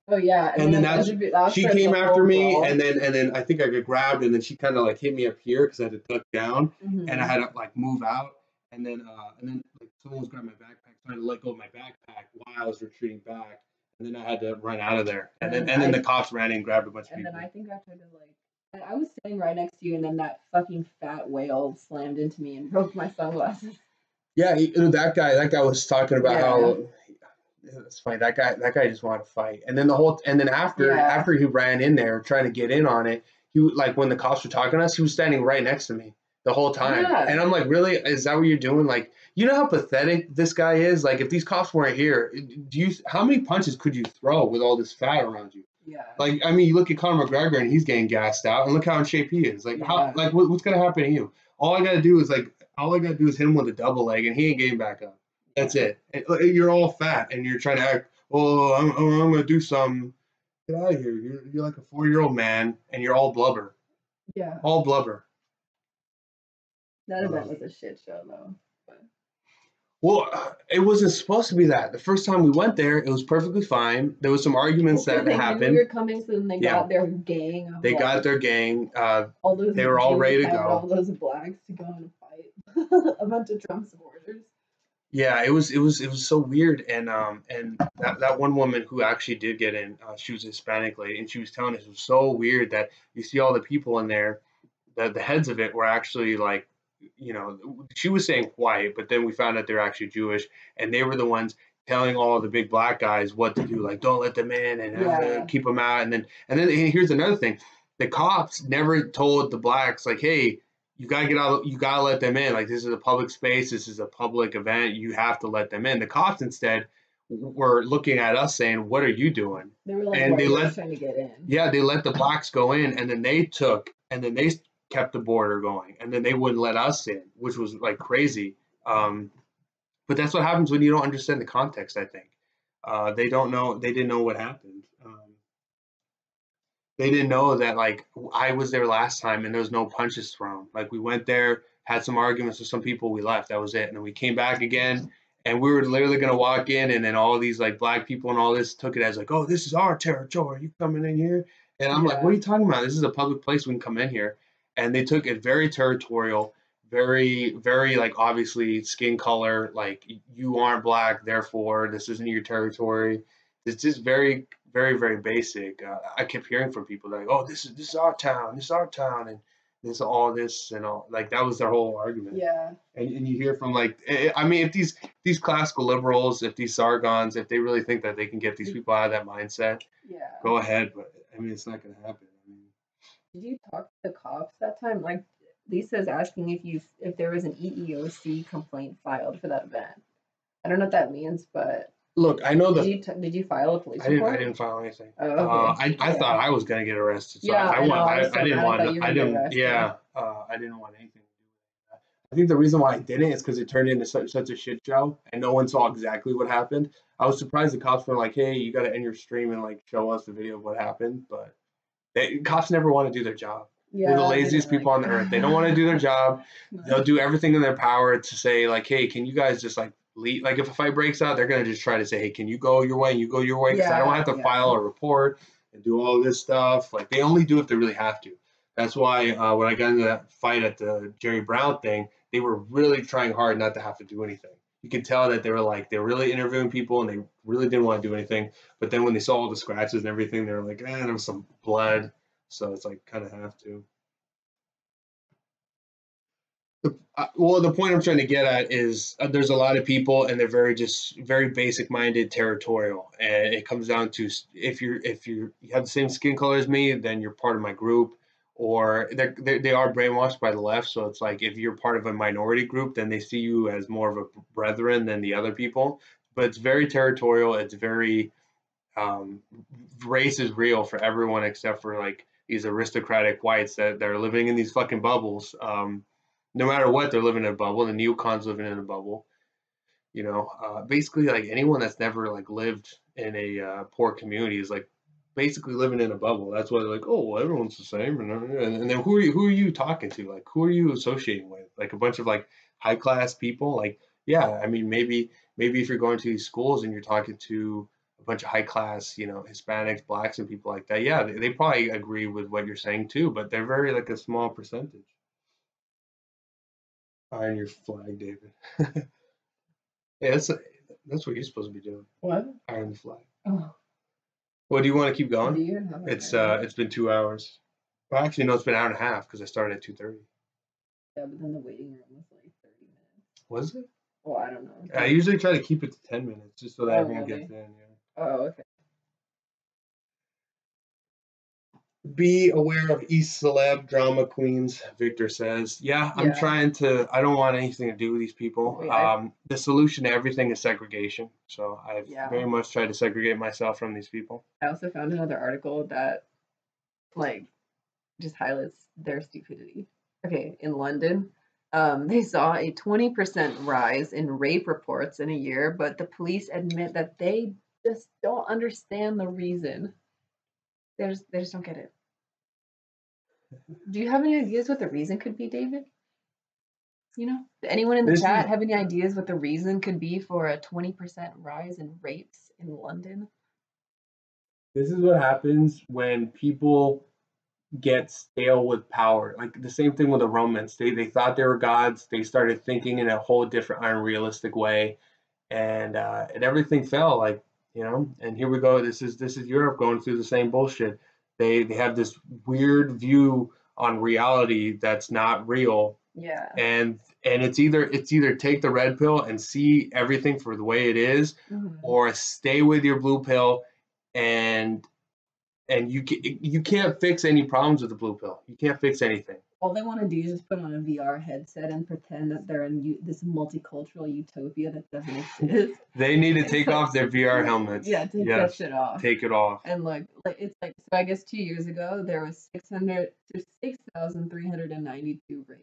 Oh yeah. And then she came after me, brawl. and then I think I got grabbed, and then she kind of like hit me up here because I had to duck down, Mhm. and I had to like move out, and then like someone was grabbing my backpack, so I had to let go of my backpack while I was retreating back, and then I had to run out of there, and then the cops ran in and grabbed a bunch of And people. then I think I tried to and I was sitting right next to you, and then that fucking fat whale slammed into me and broke my sunglasses. Yeah, that guy was talking about Yeah. how it's funny. That guy just wanted to fight, and then after he ran in there trying to get in on it, he like when the cops were talking to us, he was standing right next to me the whole time, Yeah. and I'm like, really? Is that what you're doing? Like, you know how pathetic this guy is? Like, if these cops weren't here, how many punches could you throw with all this fat around you? Yeah. Like, I mean, you look at Conor McGregor and he's getting gassed out, and look how in shape he is. Like, what's gonna happen to you? All I gotta do is hit him with a double leg, and he ain't getting back up. That's it. You're all fat, and you're trying to act. Oh, I'm gonna do something. Get out of here. You're like a 4-year-old man, and you're all blubber. Yeah. All blubber. That event was a shit show though. Well, it wasn't supposed to be that. The first time we went there, it was perfectly fine. There was some arguments that happened. They knew we were coming, so then they got their gang. They got their gang. All those they were all ready to go. All those blacks to go and fight a bunch of Trump supporters. Yeah, it was so weird, and that one woman who actually did get in, she was a Hispanic lady, and she was telling us it was so weird that you see all the people in there, that the heads of it were actually like, she was saying white, but then we found out they're actually Jewish, and they were the ones telling all the big black guys what to do, like don't let them in and keep them out, and then here's another thing, the cops never told the blacks like, hey, you gotta get out. You gotta let them in. Like this is a public space. This is a public event. You have to let them in. The cops instead were looking at us saying, "What are you doing?" They were like, and they trying to get in. Yeah, they let the blacks go in, and then they kept the border going, and then they wouldn't let us in, which was like crazy. But that's what happens when you don't understand the context. I think they don't know. They didn't know what happened. They didn't know that like I was there last time and there was no punches thrown. Like we went there, had some arguments with some people, we left. That was it. And then we came back again, and we were literally gonna walk in, and then all these like black people and all this took it as like, oh, this is our territory. You coming in here? And I'm like, what are you talking about? This is a public place. We can come in here. And they took it very territorial, very, very like obviously skin color. Like you aren't black, therefore this isn't your territory. It's just very, very, very basic. I kept hearing from people like, "Oh, this is our town. This is our town," and this all this and all. Like that was their whole argument. Yeah. And you hear from like, I mean, if these classical liberals, if these Sargons, if they really think that they can get these people out of that mindset, go ahead. But I mean, it's not going to happen. I mean, did you talk to the cops that time? Like Lisa's asking if there was an EEOC complaint filed for that event. I don't know what that means, but Look, I know the. Did you file a police I report? didn't file anything. Oh, okay. I Yeah. thought I was gonna get arrested, so Yeah, I know. I was so I didn't mad. I thought want you were I gonna get didn't arrested. yeah I didn't want anything to do with that. I think the reason why I didn't is because it turned into such a shit show, and no one saw exactly what happened. I was surprised the cops were like, "Hey, you got to end your stream and like show us the video of what happened," but cops never want to do their job. Yeah, They're the they laziest didn't people like on the earth. They don't want to do their job. They'll do everything in their power to say like, "Hey, can you guys just like leave?" Like if a fight breaks out, they're gonna just try to say, "Hey, can you go your way and you go your way?" Because I don't have to file a report and do all this stuff. Like they only do if they really have to. That's why when I got into that fight at the Jerry Brown thing, they were really trying hard not to have to do anything. You could tell that they were really interviewing people and they really didn't want to do anything. But then when they saw all the scratches and everything, they were like, there was some blood. So it's like kind of have to. Well, the point I'm trying to get at is there's a lot of people and they're very basic minded, territorial, and it comes down to if you have the same skin color as me, then you're part of my group, or they are brainwashed by the left. So it's like if you're part of a minority group, then they see you as more of a brethren than the other people. But it's very territorial. It's very race is real for everyone except for like these aristocratic whites that are living in these fucking bubbles. No matter what, they're living in a bubble. The neocons living in a bubble. Basically like anyone that's never like lived in a poor community is like basically living in a bubble. That's why they're like, oh, well, everyone's the same, and then who are you talking to? Like, who are you associating with? Like a bunch of like high class people. Like, yeah, I mean, maybe if you're going to these schools and you're talking to a bunch of high class, Hispanics, blacks, and people like that, yeah, they probably agree with what you're saying too, but they're very like a small percentage. Iron your flag, David. Yeah, that's what you're supposed to be doing. What? Iron the flag. Oh. Well, do you want to keep going? Do you even have a It's timer? it's been 2 hours. Well, actually, no, it's been an hour and a half because I started at 2:30. Yeah, but then the waiting room was like 30 minutes. Was it? Well, I don't know. I usually try to keep it to 10 minutes just so that Oh, everyone really? gets in. Yeah. Oh, okay. Be aware of East celeb drama queens, Victor says. Yeah, I'm Yeah. trying to. I don't want anything to do with these people. Wait, The solution to everything is segregation. So I've Yeah. very much tried to segregate myself from these people. I also found another article that like just highlights their stupidity. Okay, in London, they saw a 20% rise in rape reports in a year, but the police admit that they just don't understand the reason. They just don't get it. Do you have any ideas what the reason could be, David? Anyone in the This chat is have any ideas what the reason could be for a 20% rise in rapes in London? this is what happens when people get stale with power. Like the same thing with the Romans. They thought they were gods. They started thinking in a whole different unrealistic way, and everything fell. And here we go. This is Europe going through the same bullshit. They have this weird view on reality that's not real, Yeah. and it's either take the red pill and see everything for the way it is, or stay with your blue pill and you can't fix any problems with the blue pill. You can't fix anything. All they want to do is just put on a VR headset and pretend that they're in this multicultural utopia that doesn't exist. They need to take off their VR helmets. Yeah, take that shit off. Take it off. And it's like so. I guess 2 years ago there was 6,392 rapes,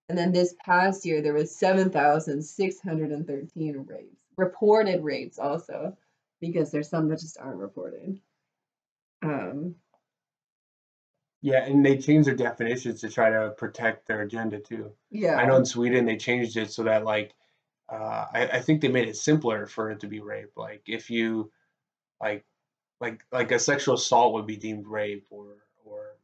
and then this past year there was 7,613 rapes, reported rapes also, because there's some that just aren't reported. Yeah, and they changed their definitions to try to protect their agenda too. Yeah. I know in Sweden they changed it so that I think they made it simpler for it to be rape. Like if you like a sexual assault would be deemed rape or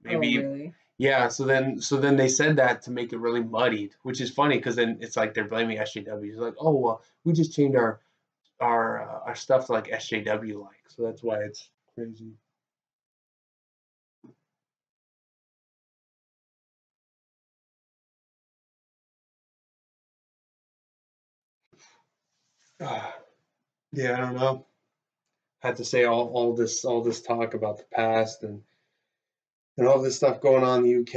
maybe really? Yeah, so then they said that to make it really muddied, which is funny because then it's like they're blaming SJW. It's like, oh well, we just changed our stuff to like SJW like, so that's why it's crazy. Yeah, I don't know. I had to say all this talk about the past and all this stuff going on in the UK.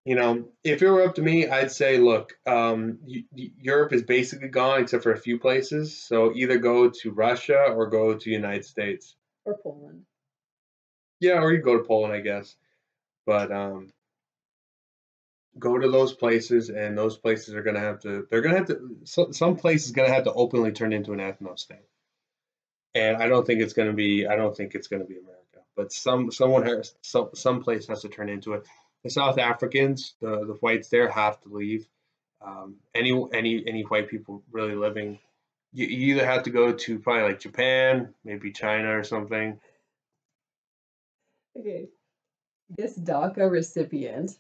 You know, if it were up to me, I'd say, look, Europe is basically gone except for a few places. So either go to Russia or go to United States. Or Poland. Yeah, or you go to Poland, I guess. But go to those places, and those places are gonna have to. They're gonna have to. Some places gonna have to openly turn into an ethno state. And I don't think it's gonna be. I don't think it's gonna be America. But someone has some place has to turn into it. The South Africans, the whites there have to leave. Any white people really living, you either have to go to probably like Japan, maybe China or something. Okay. This DACA recipient,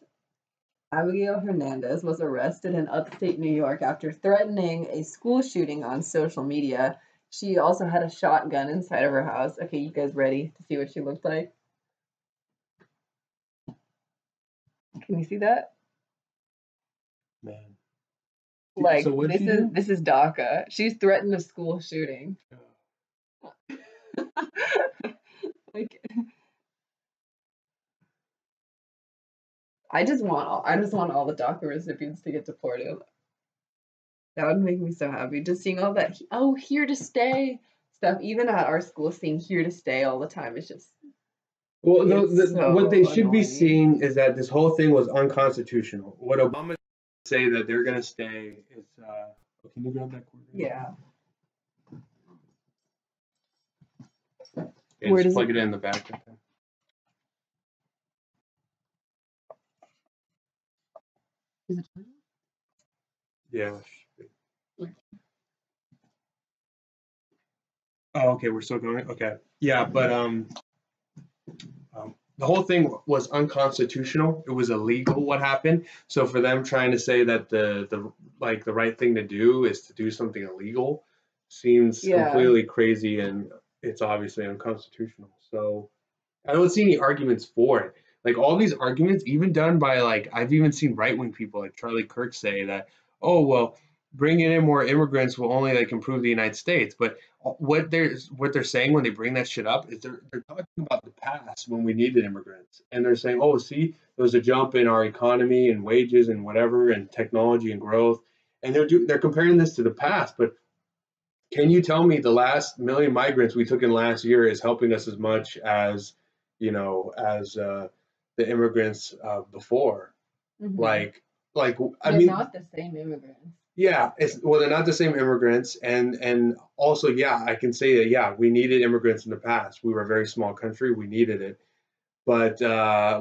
Abigail Hernandez, was arrested in upstate New York after threatening a school shooting on social media. She also had a shotgun inside of her house. Okay, you guys ready to see what she looked like? Can you see that? Man. Like, So what did she do? this is DACA. She's threatened a school shooting. Like, I just want all the DACA recipients to get deported. That would make me so happy. Just seeing all that here to stay stuff, even at our school, seeing here to stay all the time. It's just Well, no, it's what they so should be annoying. seeing is that this whole thing was unconstitutional. What Obama say that they're gonna stay is. Can you grab that cord? Yeah. Yeah, Where just does plug it- it in the back. Is it Yeah. Oh, okay, we're still going. Okay, yeah, but the whole thing was unconstitutional. It was illegal what happened. So for them trying to say that the right thing to do is to do something illegal seems Yeah. completely crazy, and it's obviously unconstitutional. So I don't see any arguments for it. Like all these arguments, even done by like I've even seen right wing people like Charlie Kirk say that, oh well, bringing in more immigrants will only like improve the United States. But what they're saying when they bring that shit up is they're talking about the past when we needed immigrants, and they're saying, oh, see, there was a jump in our economy and wages and whatever and technology and growth, and they're comparing this to the past, but can you tell me the last million migrants we took in last year is helping us as much as, as the immigrants before? Mhm. Like I They're mean, not the same immigrants. yeah, they're not the same immigrants, and also, yeah, I can say that, yeah, we needed immigrants in the past. We were a very small country, we needed it, but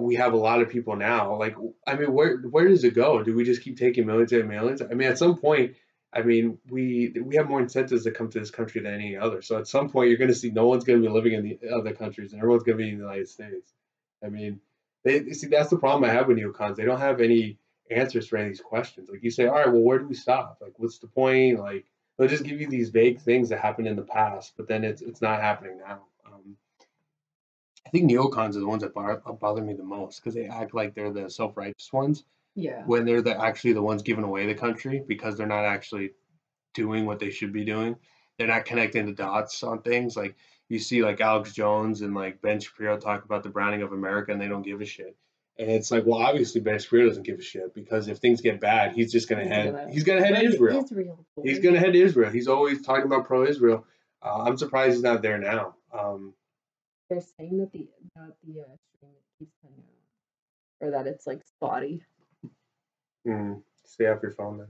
we have a lot of people now. Like, I mean, where does it go? Do we just keep taking millions and millions? I mean, at some point, I mean, we have more incentives to come to this country than any other. So at some point, you're going to see no one's going to be living in the other countries, and everyone's going to be in the United States. I mean, they see that's the problem I have with neocons. They don't have any answers for any of these questions. Like you say, all right, well, where do we stop? Like, what's the point? Like, they'll just give you these vague things that happened in the past, but then it's not happening now. I think neocons are the ones that bother me the most because they act like they're the self-righteous ones Yeah. when they're actually the ones giving away the country because they're not actually doing what they should be doing. They're not connecting the dots on things. Like you see like Alex Jones and like Ben Shapiro talk about the browning of America and they don't give a shit. And it's like, well, obviously Ben Shapiro doesn't give a shit because if things get bad, he's just gonna he's gonna head to Israel. He's gonna head to Israel. He's always talking about pro-Israel. I'm surprised he's not there now. They're saying that the stream keeps cutting out, or that it's like spotty. Stay off your phone then.